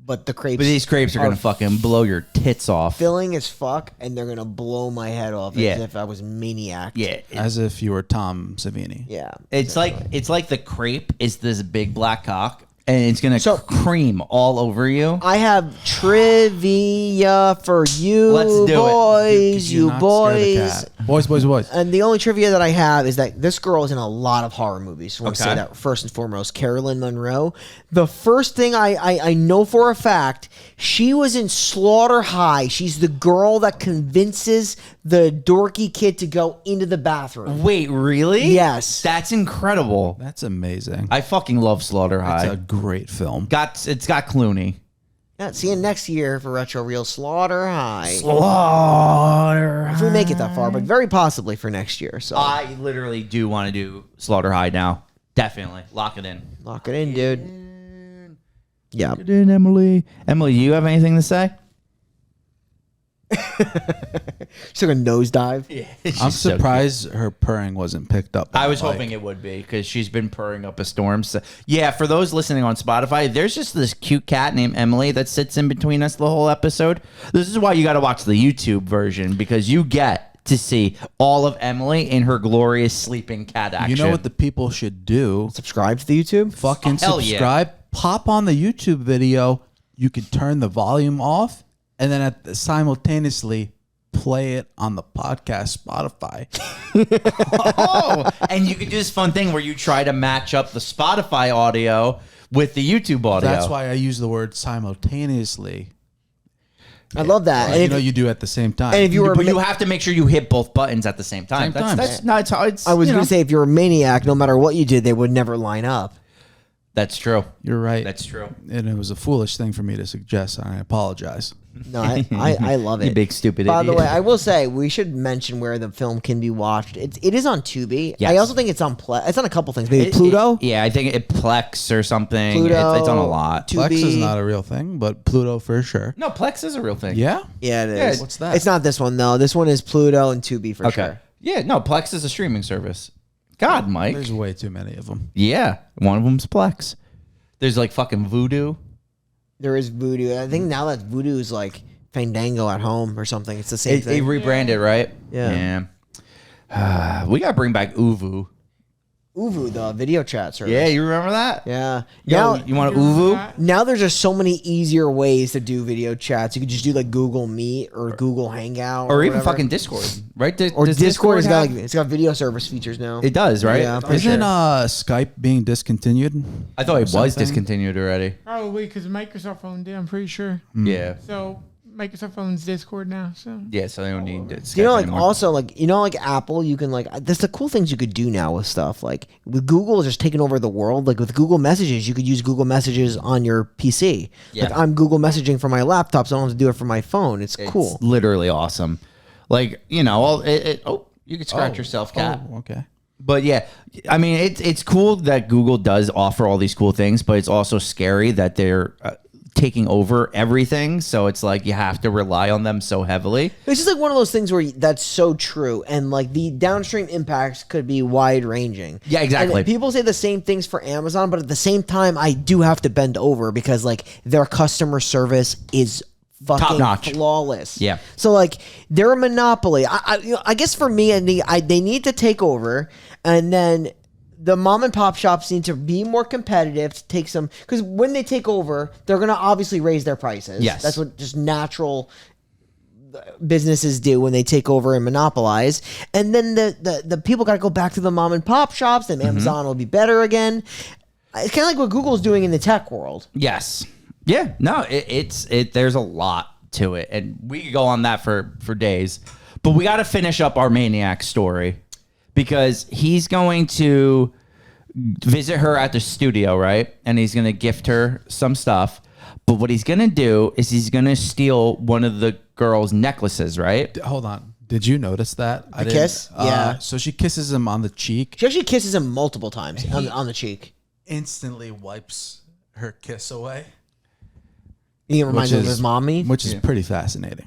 But the crepes, But these crepes are gonna fucking blow your tits off. filling as fuck, and they're gonna blow my head off Yeah. as if I was Maniac. Yeah. As if you were Tom Savini. Yeah. It's like the crepe is this big black cock and it's gonna So- cream all over you. I have trivia for you, Let's do it. boys. Could You not scare the boys. cat? Boys. And the only trivia that I have is that this girl is in a lot of horror movies. I want to say Okay. that first and foremost. Carolyn Monroe. The first thing I know for a fact, she was in Slaughter High. She's the girl that convinces the dorky kid to go into the bathroom. Wait, really? Yes. That's incredible. That's amazing. I fucking love Slaughter It's High. a great film. It's got Clooney. Yeah, see you next year for Retro Reel Slaughter High. Slaughter. If we make it that far, but very possibly for next year. So I literally do want to do Slaughter High now. Definitely. Lock it in. lock it in, dude. Yeah. Lock it in, Emily. Emily, do you have anything to say? She's took a nosedive. I'm surprised her purring wasn't picked up. I was hoping it would be because she's been purring up a storm. So, yeah, for those listening on Spotify, there's just this cute cat named Emily that sits in between us the whole episode. This is why you got to watch the YouTube version because you get to see all of Emily in her glorious sleeping cat action. You know what the people should do? Subscribe to the YouTube. Fucking Hell yeah. subscribe. Pop on the YouTube video. You can turn the volume off, and then simultaneously play it on the podcast Spotify. Oh, and you can do this fun thing where you try to match up the Spotify audio with the YouTube audio. That's why I use the word simultaneously. I love that. Like, And you if- know, you do at the same time. And if you were, But you have to make sure you hit both buttons at the same time. Same time. That's not. It's I was you going know. to say, if you're a maniac, no matter what you did, they would never line up. That's true. You're right. That's true. And it was a foolish thing for me to suggest, and I apologize. No, I love it. You big stupid By idiot. the way, I will say we should mention where the film can be watched. It is on Tubi. Yes. I also think it's on It's on a couple things. Maybe Pluto. Yeah, I think it Plex or something. Pluto, It's on a lot. Tubi. Plex is not a real thing, but Pluto for sure. No, Plex is a real thing. Yeah? Yeah, it Yeah, is. what's that? It's not this one though. This one is Pluto and Tubi for Okay. sure. Yeah, no, Plex is a streaming service. God, Mike. There's way too many of them. Yeah, one of them's Plex. There's like fucking Voodoo. There is Voodoo. I think now that Voodoo is like Fandango at home or something. It's the same They thing. rebranded, right? Yeah. Yeah. We gotta bring back Uvu. Uvu, the video chat service. Yeah, you remember that? Yeah. Yo, Now, you want Uvu? now there's just so many easier ways to do video chats. You could just do like Google Meet or Google Hangout Or even whatever. fucking Discord, right? Or Does Discord has got have- it's got video service features now. It does, right? Yeah, for Isn't sure. Skype being discontinued? I thought it was something? discontinued already. Probably because Microsoft owned it, I'm pretty sure. Yeah. So Microsoft owns Discord now. So Yeah, so they don't need Skype You know, like anymore. also like like Apple, you can like there's the cool things you could do now with stuff like with Google just taking over the world. Like with Google Messages, you could use Google Messages on your PC. Yeah. Like I'm Google messaging from my laptop, so I don't have to do it from my phone. It's cool. It's literally awesome. Like, you know, you can scratch yourself, cat. Oh, okay. But yeah, I mean, it's cool that Google does offer all these cool things, but it's also scary that they're taking over everything. So it's like you have to rely on them so heavily. It's just like one of those things where that's so true, and like the downstream impacts could be wide ranging. Yeah, exactly. And people say the same things for Amazon, but at the same time, I do have to bend over because like their customer service is fucking Top-notch. flawless. Yeah. So like they're a monopoly. I guess for me, they need to take over, and then the mom and pop shops need to be more competitive to take some, because when they take over, they're going to obviously raise their prices. Yes. That's what just natural businesses do when they take over and monopolize. And then the people got to go back to the mom and pop shops, and Amazon will be better again. It's kind of like what Google's doing in the tech world. Yes. Yeah. No, it's there's a lot to it. And we could go on that for days. But we got to finish up our Maniac story because he's going to visit her at the studio, right? And he's going to gift her some stuff. But what he's going to do is he's going to steal one of the girl's necklaces, right? Hold on. Did you notice that? I didn't- kiss? Yeah. So she kisses him on the cheek, She actually kisses him multiple times on the cheek. instantly wipes her kiss away, He reminds him of his mommy. which is pretty fascinating.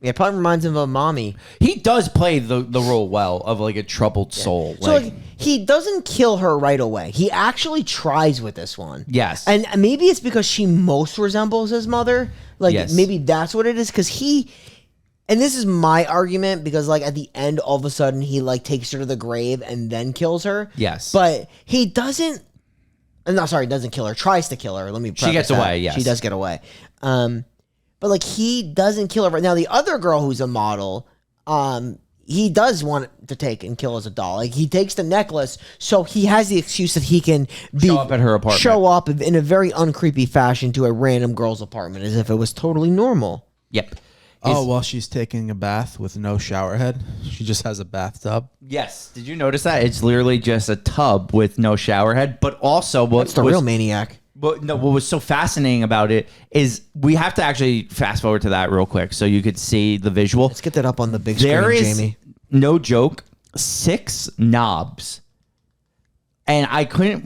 Yeah, it probably reminds him of a mommy. He does play the role well of like a troubled soul. So like he doesn't kill her right away. He actually tries with this one. Yes. And maybe it's because she most resembles his mother. Like Yes. maybe that's what it is. Because and this is my argument, because like at the end, all of a sudden he like takes her to the grave and then kills her. Yes. But he doesn't. No, sorry, doesn't kill her. Tries to kill her. Let me. She gets preface that. away, yes. She does get away. But like he doesn't kill her. Right now, the other girl who's a model, he does want to take and kill as a doll. Like he takes the necklace, so he has the excuse that he can Show up at her apartment. show up in a very uncreepy fashion to a random girl's apartment, as if it was totally normal. Yep. Oh, while she's taking a bath with no shower head, she just has a bathtub. Yes. Did you notice that? It's literally just a tub with no shower head, but also That's the real maniac. But no, what was so fascinating about it is we have to actually fast forward to that real quick so you could see the visual. Let's get that up on the big There screen, is, Jamie. no joke, 6 knobs. And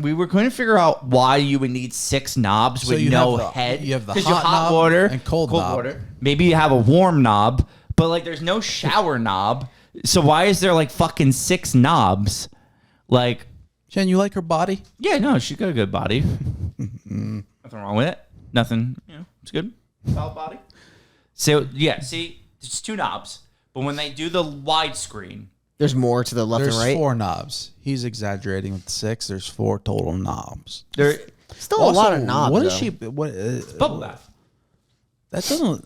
we couldn't figure out why you would need 6 knobs So with you no have the- head. you have the 'Cause hot knob water and cold knob. water. Maybe you have a warm knob, but like there's no shower knob. So why is there like fucking 6 knobs? Like, Jen, you like her body? yeah, no, she's got a good body. Nothing wrong with it. Nothing, it's good. Solid body. So yeah, see, it's 2 knobs, but when they do the widescreen, There's more to the left There's and right. 4 knobs. He's exaggerating with 6. There's 4 total knobs. there Still a lot of knobs. What is though. she? What? bubble bath. That doesn't.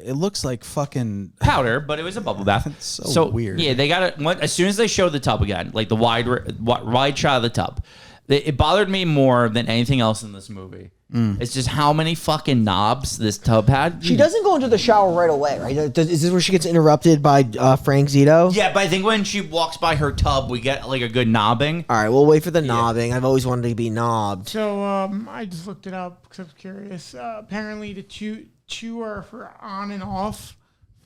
It looks like fucking. Powder, but it was a bubble bath. It's so weird. Yeah, they got it as soon as they show the tub again, like the wide shot of the tub. It bothered me more than anything else in this movie. It's just how many fucking knobs this tub had. She doesn't go into the shower right away, right? Is this where she gets interrupted by Frank Zito? Yeah, but I think when she walks by her tub, we get like a good knobbing. All right, we'll wait for the knobbing. I've always wanted to be knobbed. So I just looked it up because I was curious. Apparently, the two are for on and off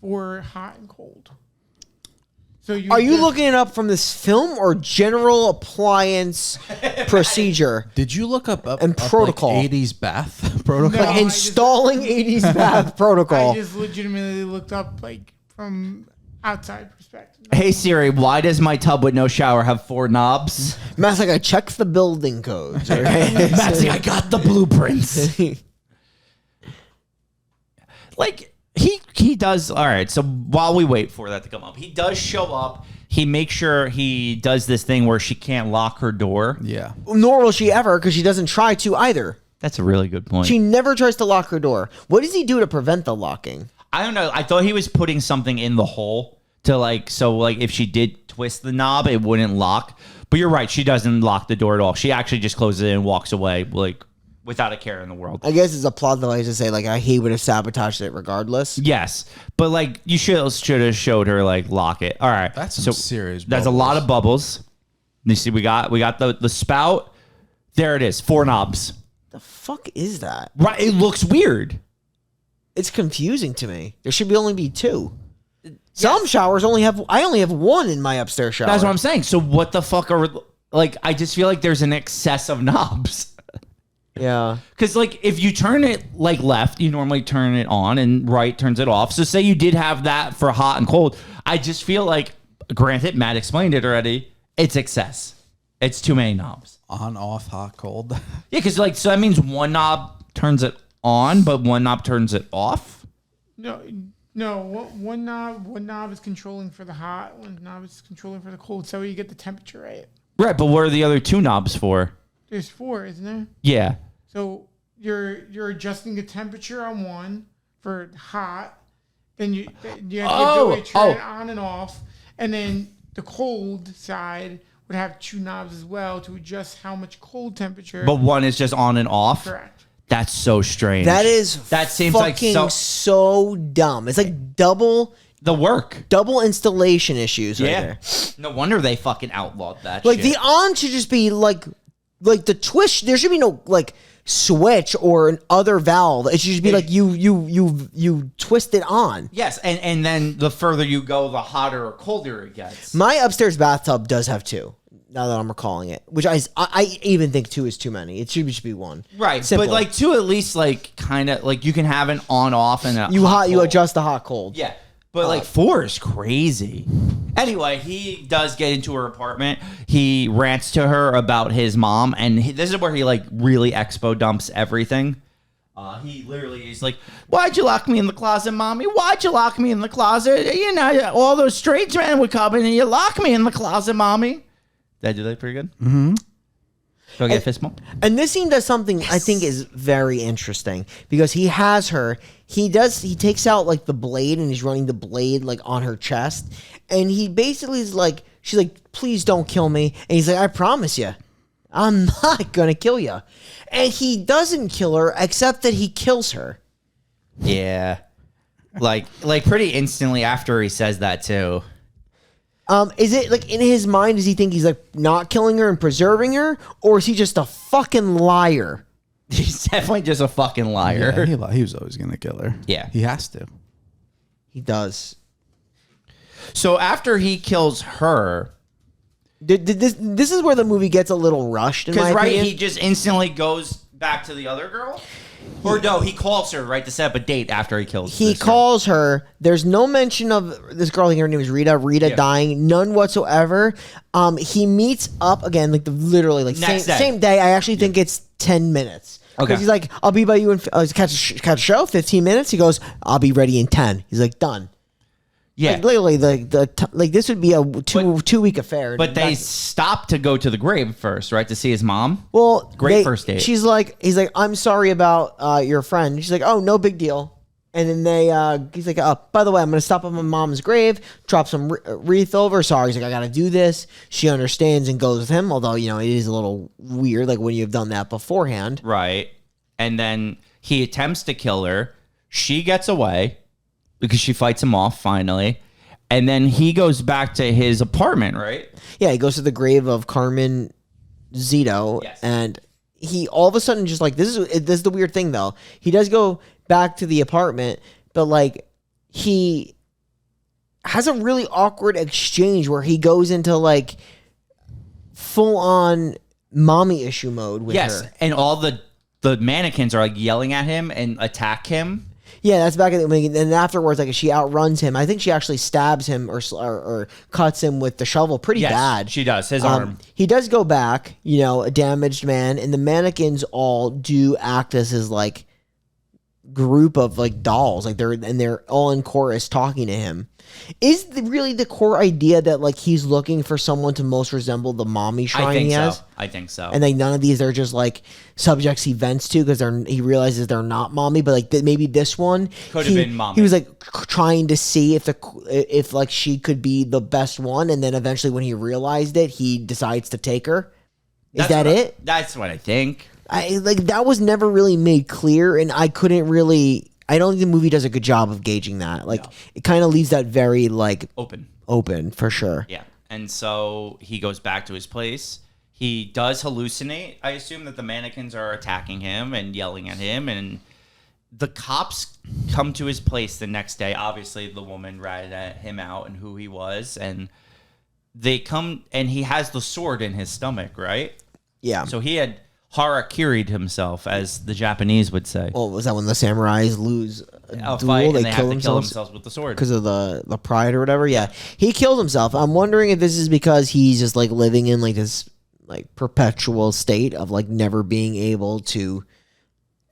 for hot and cold. So Are you looking it up from this film or general appliance procedure? Did you look up And protocol. Like 80s bath protocol? No. Like I installing 80s bath protocol. I just legitimately looked up like from outside perspective. Hey Siri, why does my tub with no shower have 4 knobs? Matt's like, I checked the building codes. Okay? Matt's like, I got the blueprints. Like he does. All right. So while we wait for that to come up, he does show up. He makes sure he does this thing where she can't lock her door. Yeah. Nor will she ever, because she doesn't try to either. That's a really good point. She never tries to lock her door. What does he do to prevent the locking? I don't know. I thought he was putting something in the hole to like, so like if she did twist the knob, it wouldn't lock. But you're right. She doesn't lock the door at all. She actually just closes it and walks away like without a care in the world. I guess it's a plot device to say, like, he would have sabotaged it regardless. Yes. But like you should have showed her like lock it. All right. That's some serious That's a lot of bubbles. You see, we got the spout. There it is. 4 knobs. The fuck is that? Right. It looks weird. It's confusing to me. There should only be 2. Some showers I only have 1 in my upstairs shower. That's what I'm saying. So what the fuck are like? I just feel like there's an excess of knobs. Yeah. Because like if you turn it like left, you normally turn it on, and right turns it off. So say you did have that for hot and cold. I just feel like, granted, Matt explained it already. It's excess. It's too many knobs. On, off, hot, cold. Yeah, because like so that means one knob turns it on, but one knob turns it off. No. One knob is controlling for the hot. One knob is controlling for the cold. So you get the temperature right. Right, but what are the other 2 knobs for? There's 4, isn't there? Yeah. So you're adjusting the temperature on one for hot. Then you have the ability to turn it on and off, and then the cold side would have 2 knobs as well to adjust how much cold temperature. But one is just on and off. Correct. That's so strange. That seems fucking like so dumb. It's like double installation issues right there. No wonder they fucking outlawed that Like shit. the on should just be like the twist. There should be no like switch or an other valve. It should just be like you twist it on. Yes, and then the further you go, the hotter or colder it gets. My upstairs bathtub does have 2. Now that I'm recalling it, which I even think 2 is too many. It should just be 1. Right, Simple. but like 2 at least like kind of like you can have an on off and you cold. adjust the hot cold. Yeah. But like 4 is crazy. Anyway, he does get into her apartment. He rants to her about his mom, and this is where he like really expo dumps everything. He literally is like, "Why'd you lock me in the closet, mommy? Why'd you lock me in the closet? You know, all those strange men would come in and you lock me in the closet, mommy." Did I do that pretty good? Mm-hmm. Do I get a fist bump? And this scene does something I think is very interesting because he has her. He takes out like the blade and he's running the blade like on her chest. And he basically is like, she's like, please don't kill me. And he's like, I promise you, I'm not going to kill you. And he doesn't kill her except that he kills her. Yeah. Like pretty instantly after he says that too. Is it like in his mind, does he think he's like not killing her and preserving her? Or is he just a fucking liar? He's definitely just a fucking liar. Yeah, he was always going to kill her. Yeah. He has to. He does. So after he kills her, This is where the movie gets a little rushed, in my because opinion. he just instantly goes back to the other girl, or no, he calls her right to set up a date after he kills. He this girl. calls her. There's no mention of this girl. I think her name is Rita. Rita dying. None whatsoever. He meets up again, like literally, like same day. I actually think it's 10 minutes. Okay. Because he's like, I'll be by you in catch a show. 15 minutes. He goes, I'll be ready in 10. He's like, done. Yeah, Like, literally, like this would be a two week affair. but they stop to go to the grave first, right, to see his mom. Well, Great first date. He's like, I'm sorry about your friend. She's like, oh, no big deal. And then he's like, by the way, I'm going to stop at my mom's grave, drop some wreath over. Sorry, he's like, I got to do this. She understands and goes with him, although, it is a little weird, like when you've done that beforehand. Right. And then he attempts to kill her. She gets away because she fights him off finally. And then he goes back to his apartment, right? Yeah, he goes to the grave of Carmen Zito, Yes. and he all of a sudden just like, this is the weird thing, though. He does go back to the apartment, but like he has a really awkward exchange where he goes into like full on mommy issue mode with her. And all the mannequins are like yelling at him and attack him. Yeah, that's back in the, and afterwards, like she outruns him. I think she actually stabs him or cuts him with the shovel pretty bad. She does. His arm. He does go back, a damaged man, and the mannequins all do act as his like group of like dolls, like they're all in chorus talking to him. Is really the core idea that like he's looking for someone to most resemble the mommy shrine he has? I think so. And like none of these are just like subjects he vents to because he realizes they're not mommy, but like maybe this one could have been mommy. He was like trying to see if like she could be the best one, and then eventually when he realized it, he decides to take her. Is that it? That's what I think. That was never really made clear, and I couldn't really. I don't think the movie does a good job of gauging that. Like, It kind of leaves that very like open for sure. Yeah, and so he goes back to his place. He does hallucinate. I assume that the mannequins are attacking him and yelling at him, and the cops come to his place the next day. Obviously, the woman ratted him out and who he was, and they come, and he has the sword in his stomach, right? Yeah. So he had harakiri'd himself, as the Japanese would say. Well, was that when the samurais lose a duel? Fight, They and they have kill to kill themselves themselves with the sword because of the pride or whatever. Yeah, he killed himself. I'm wondering if this is because he's just like living in like this like perpetual state of like never being able to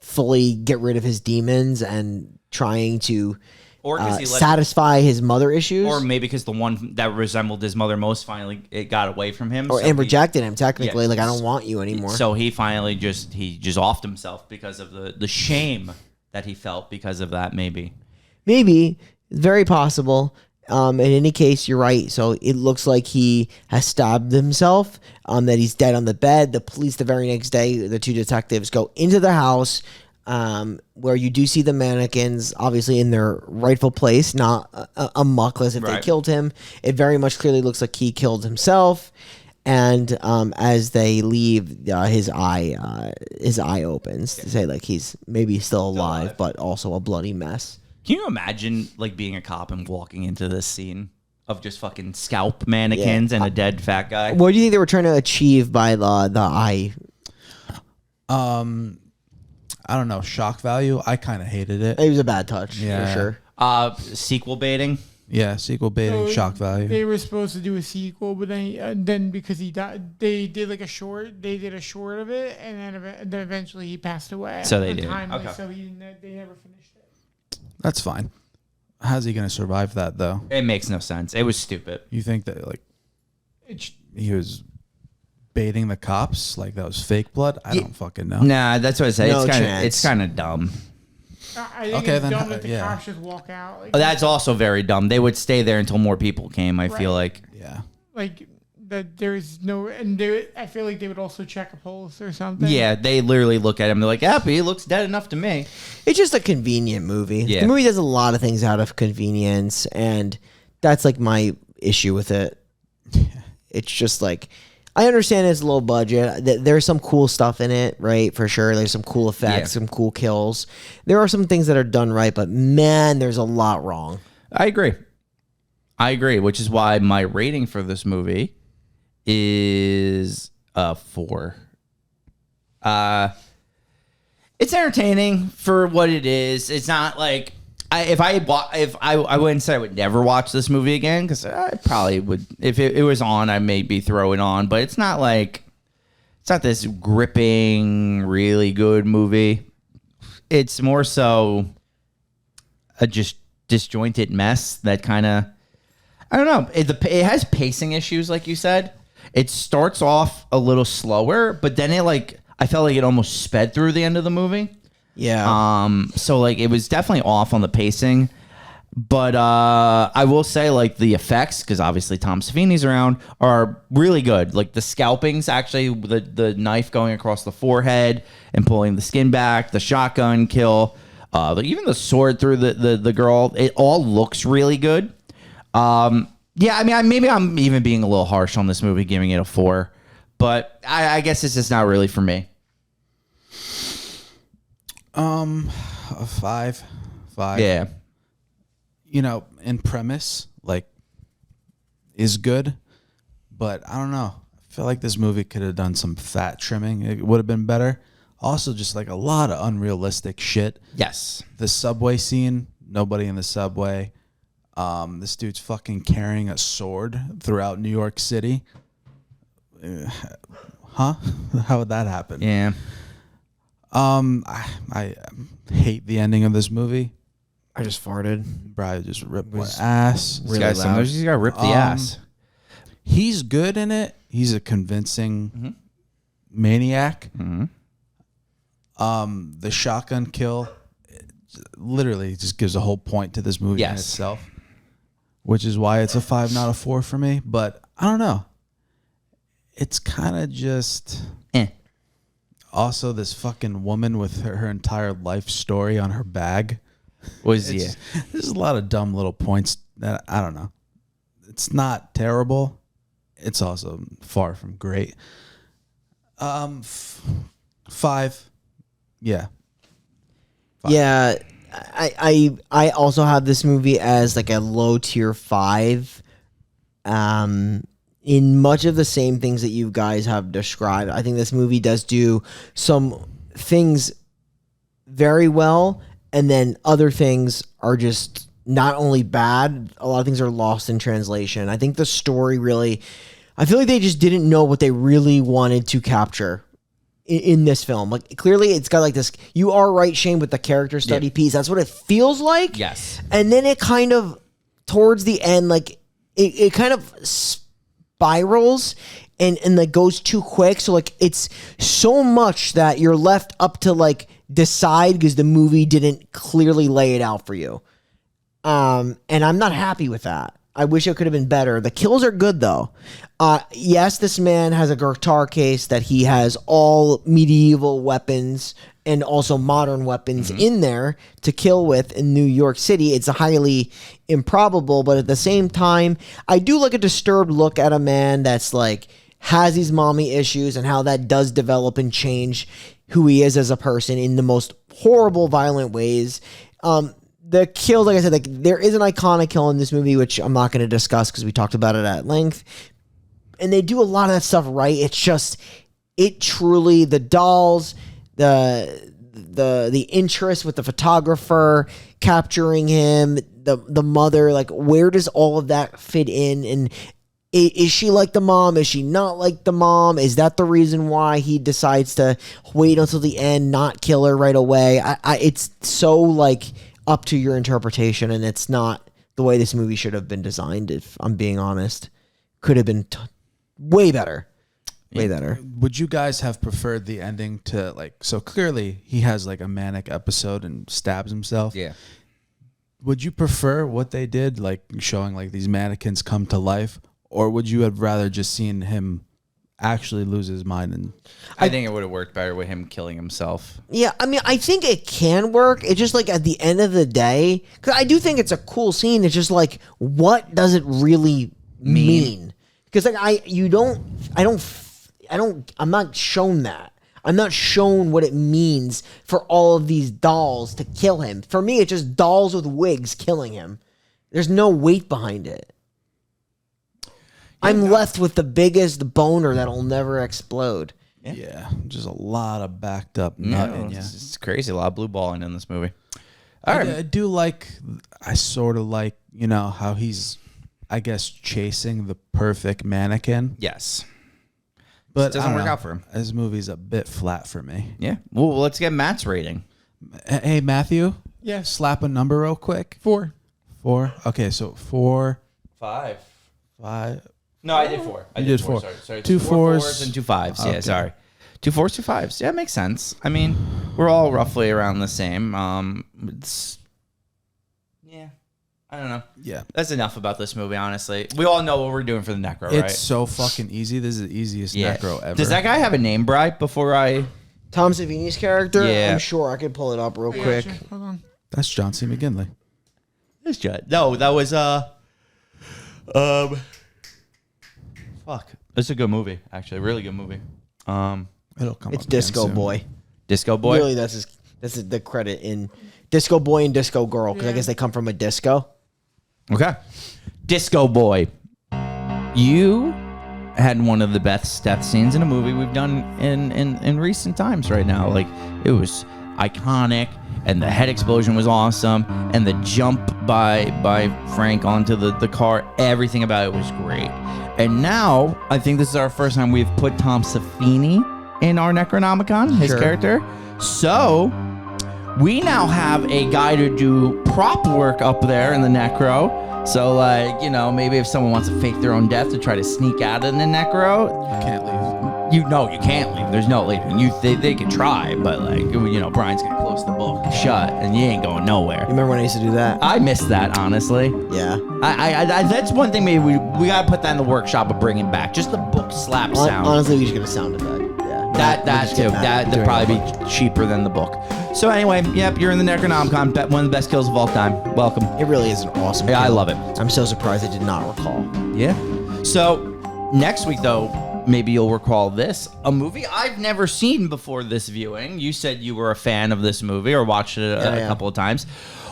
fully get rid of his demons and trying to or satisfy his mother issues, or maybe because the one that resembled his mother most finally it got away from him, and rejected him technically. Yeah. Like, I don't want you anymore. So he finally just offed himself because of the shame that he felt because of that. Maybe very possible. In any case, you're right. So it looks like he has stabbed himself. That he's dead on the bed. The police the very next day, the two detectives go into the house. Where you do see the mannequins obviously in their rightful place, not a muckless if they killed him. It very much clearly looks like he killed himself. And as they leave, his eye opens to say like he's maybe still alive, but also a bloody mess. Can you imagine like being a cop and walking into this scene of just fucking scalp mannequins and a dead fat guy? What do you think they were trying to achieve by the eye? I don't know, shock value. I kind of hated it. It was a bad touch, Yeah. for sure. Sequel baiting. Yeah, sequel baiting, So shock value. They were supposed to do a sequel, but then because he died, they did like a short. They did a short of it, and then eventually he passed away. So they did. Untimely, Okay. So they never finished it. That's fine. How's he going to survive that, though? It makes no sense. It was stupid. You think that, like, It's, he was baiting the cops? Like, that was fake blood? I don't fucking know. Nah, that's what I say. No It's chance. kind of dumb. I think Okay, it's then, dumb that the yeah. cops just walk out. Like, That's also very dumb. They would stay there until more people came. I feel like. Yeah. like that. There's no, and I feel like they would also check a pulse or something. Yeah, they literally look at him. They're like, "Yeah, but he looks dead enough to me." It's just a convenient movie. Yeah. The movie does a lot of things out of convenience, and that's like my issue with it. It's just like, I understand it's low budget. There's some cool stuff in it, right? For sure. There's some cool effects, some cool kills. There are some things that are done right, but man, there's a lot wrong. I agree, which is why my rating for this movie is a 4. It's entertaining for what it is. It's not like I wouldn't say I would never watch this movie again, because I probably would if it was on. I maybe throw it on, but it's not this gripping, really good movie. It's more so a just disjointed mess that kind of, I don't know. It has pacing issues, like you said. It starts off a little slower, but then I felt like it almost sped through the end of the movie. Yeah. So like it was definitely off on the pacing. But I will say, like, the effects, because obviously Tom Savini's around, are really good. Like, the scalpings, actually, the knife going across the forehead and pulling the skin back, the shotgun kill, even the sword through the girl, it all looks really good. Yeah, I mean, maybe I'm even being a little harsh on this movie, giving it a 4. But I guess it's just not really for me. A 5. Yeah. You know, in premise, like, is good, but I don't know. I feel like this movie could have done some fat trimming. It would have been better. Also, just like a lot of unrealistic shit. Yes. The subway scene, nobody in the subway. This dude's fucking carrying a sword throughout New York City. How would that happen? Yeah. I hate the ending of this movie. I just farted. Bro, just ripped my ass. This guy, sometimes he's got to rip the ass. He's good in it. He's a convincing maniac. Mm-hmm. The shotgun kill literally just gives a whole point to this movie in Yes. itself, which is why it's a 5, not a 4 for me. But I don't know. It's kind of just... Also, this fucking woman with her entire life story on her bag. There's a lot of dumb little points that I don't know. It's not terrible. It's also far from great. 5. Yeah. 5. Yeah. I also have this movie as like a low tier 5. In much of the same things that you guys have described. I think this movie does do some things very well, and then other things are just not only bad, a lot of things are lost in translation. I think the story really, I feel like they just didn't know what they really wanted to capture in this film. Like, clearly it's got like this, you are right, Shane, with the character study piece. That's what it feels like. Yes. And then it kind of, towards the end, like, it kind of spirals and like goes too quick. So like it's so much that you're left up to like decide because the movie didn't clearly lay it out for you. And I'm not happy with that. I wish it could have been better. The kills are good though. Yes, this man has a guitar case that he has all medieval weapons and also modern weapons in there to kill with in New York City. It's highly improbable, but at the same time, I do like a disturbed look at a man that's like has these mommy issues and how that does develop and change who he is as a person in the most horrible, violent ways. The kills, like I said, like there is an iconic kill in this movie, which I'm not going to discuss because we talked about it at length. And they do a lot of that stuff right. It's just, it truly, the dolls, the interest with the photographer capturing him, the mother, like where does all of that fit in? And is she like the mom? Is she not like the mom? Is that the reason why he decides to wait until the end, not kill her right away? It's so like up to your interpretation, and it's not the way this movie should have been designed, if I'm being honest. Could have been way better. Way better. Would you guys have preferred the ending to like, so clearly he has like a manic episode and stabs himself. Yeah. Would you prefer what they did, like showing like these mannequins come to life, or would you have rather just seen him actually lose his mind? And I think it would have worked better with him killing himself. Yeah, I mean, I think it can work. It's just like at the end of the day, because I do think it's a cool scene. It's just like, what does it really mean? Because like I'm not shown that. I'm not shown what it means for all of these dolls to kill him. For me, it's just dolls with wigs killing him. There's no weight behind it. I'm left with the biggest boner that'll never explode. yeah, just a lot of backed up nut in ya. It's crazy. A lot of blue balling in this movie. I do like, I sort of like, you know, how he's, I guess, chasing the perfect mannequin. Yes. But It doesn't work out for him. This movie's a bit flat for me. Yeah. Well, let's get Matt's rating. Hey, Matthew? Yes. Slap a number real quick. 4. 4? Okay, so 4, 5. 5. No, I did 4. You did 4. Sorry. 2 4 4s fours and 2 5s. Yeah, Okay. sorry. 2 4s, 2 5s. Yeah, it makes sense. I mean, we're all roughly around the same. Yeah, I don't know. Yeah. That's enough about this movie, honestly. We all know what we're doing for the necro, right? It's so fucking easy. This is the easiest necro ever. Does that guy have a name, Bri, before I... Tom Savini's character? Yeah. I'm sure I could pull it up real quick. Gotcha. Hold on. That's John C. McGinley. This Judd. No, that was fuck. It's a good movie, actually. Really good movie. It'll come It's up again Disco soon. Boy. Disco Boy. Really, that's the credit in Disco Boy and Disco Girl, because I guess they come from a disco. Okay. Disco Boy. You had one of the best death scenes in a movie we've done in recent times right now. Like, it was iconic, and the head explosion was awesome, and the jump by Frank onto the car, everything about it was great. And now, I think this is our first time we've put Tom Savini in our Necronomicon, his Sure. character. So, we now have a guy to do prop work up there in the Necro. So, like, you know, maybe if someone wants to fake their own death to try to sneak out of the Necro, You can't leave. you can't leave. There's no leaving. They could try, but, like, you know, Brian's gonna close the book shut, and you ain't going nowhere. You remember when I used to do that? I miss that, honestly. Yeah. I that's one thing maybe we gotta put that in the workshop and bring it back. Just the book slap sound. Honestly, we should get a sound effect. Yeah. That We'll too. just get That'd during probably the book. be cheaper than the book. So anyway, yep, you're in the Necronomicon. One of the best kills of all time. Welcome. It really is an awesome. Yeah, I kill. love it. I'm so surprised I did not recall. Yeah. So next week, though, maybe you'll recall this, a movie I've never seen before this viewing. You said you were a fan of this movie or watched it a couple of times.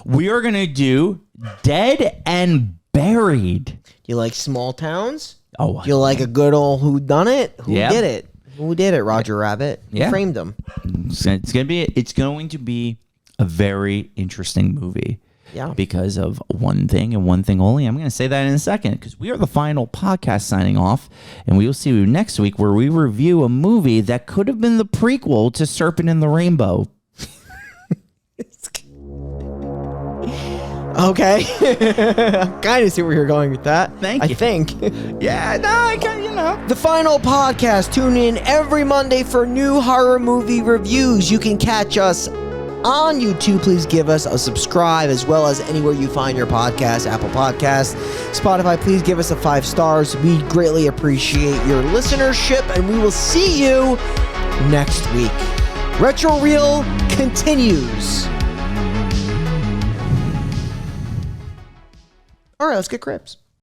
We are going to do Dead and Buried. You like small towns? Oh, You like a good old who done it? Who Yeah. did it? Who did it? Roger Rabbit. Who Yeah. framed him. it's going to be a very interesting movie. Yeah. Because of one thing and one thing only. I'm going to say that in a second because we are the final podcast signing off, and we will see you next week where we review a movie that could have been the prequel to Serpent in the Rainbow. Okay. Kind of see where you're going with that. Thank you. I think. Yeah, no, I can, you know. The final podcast. Tune in every Monday for new horror movie reviews. You can catch us on YouTube. Please give us a subscribe, as well as anywhere you find your podcast, Apple Podcasts, Spotify. Please give us a 5 stars. We greatly appreciate your listenership, and we will see you next week. Retro Reel continues. All right, let's get Crips.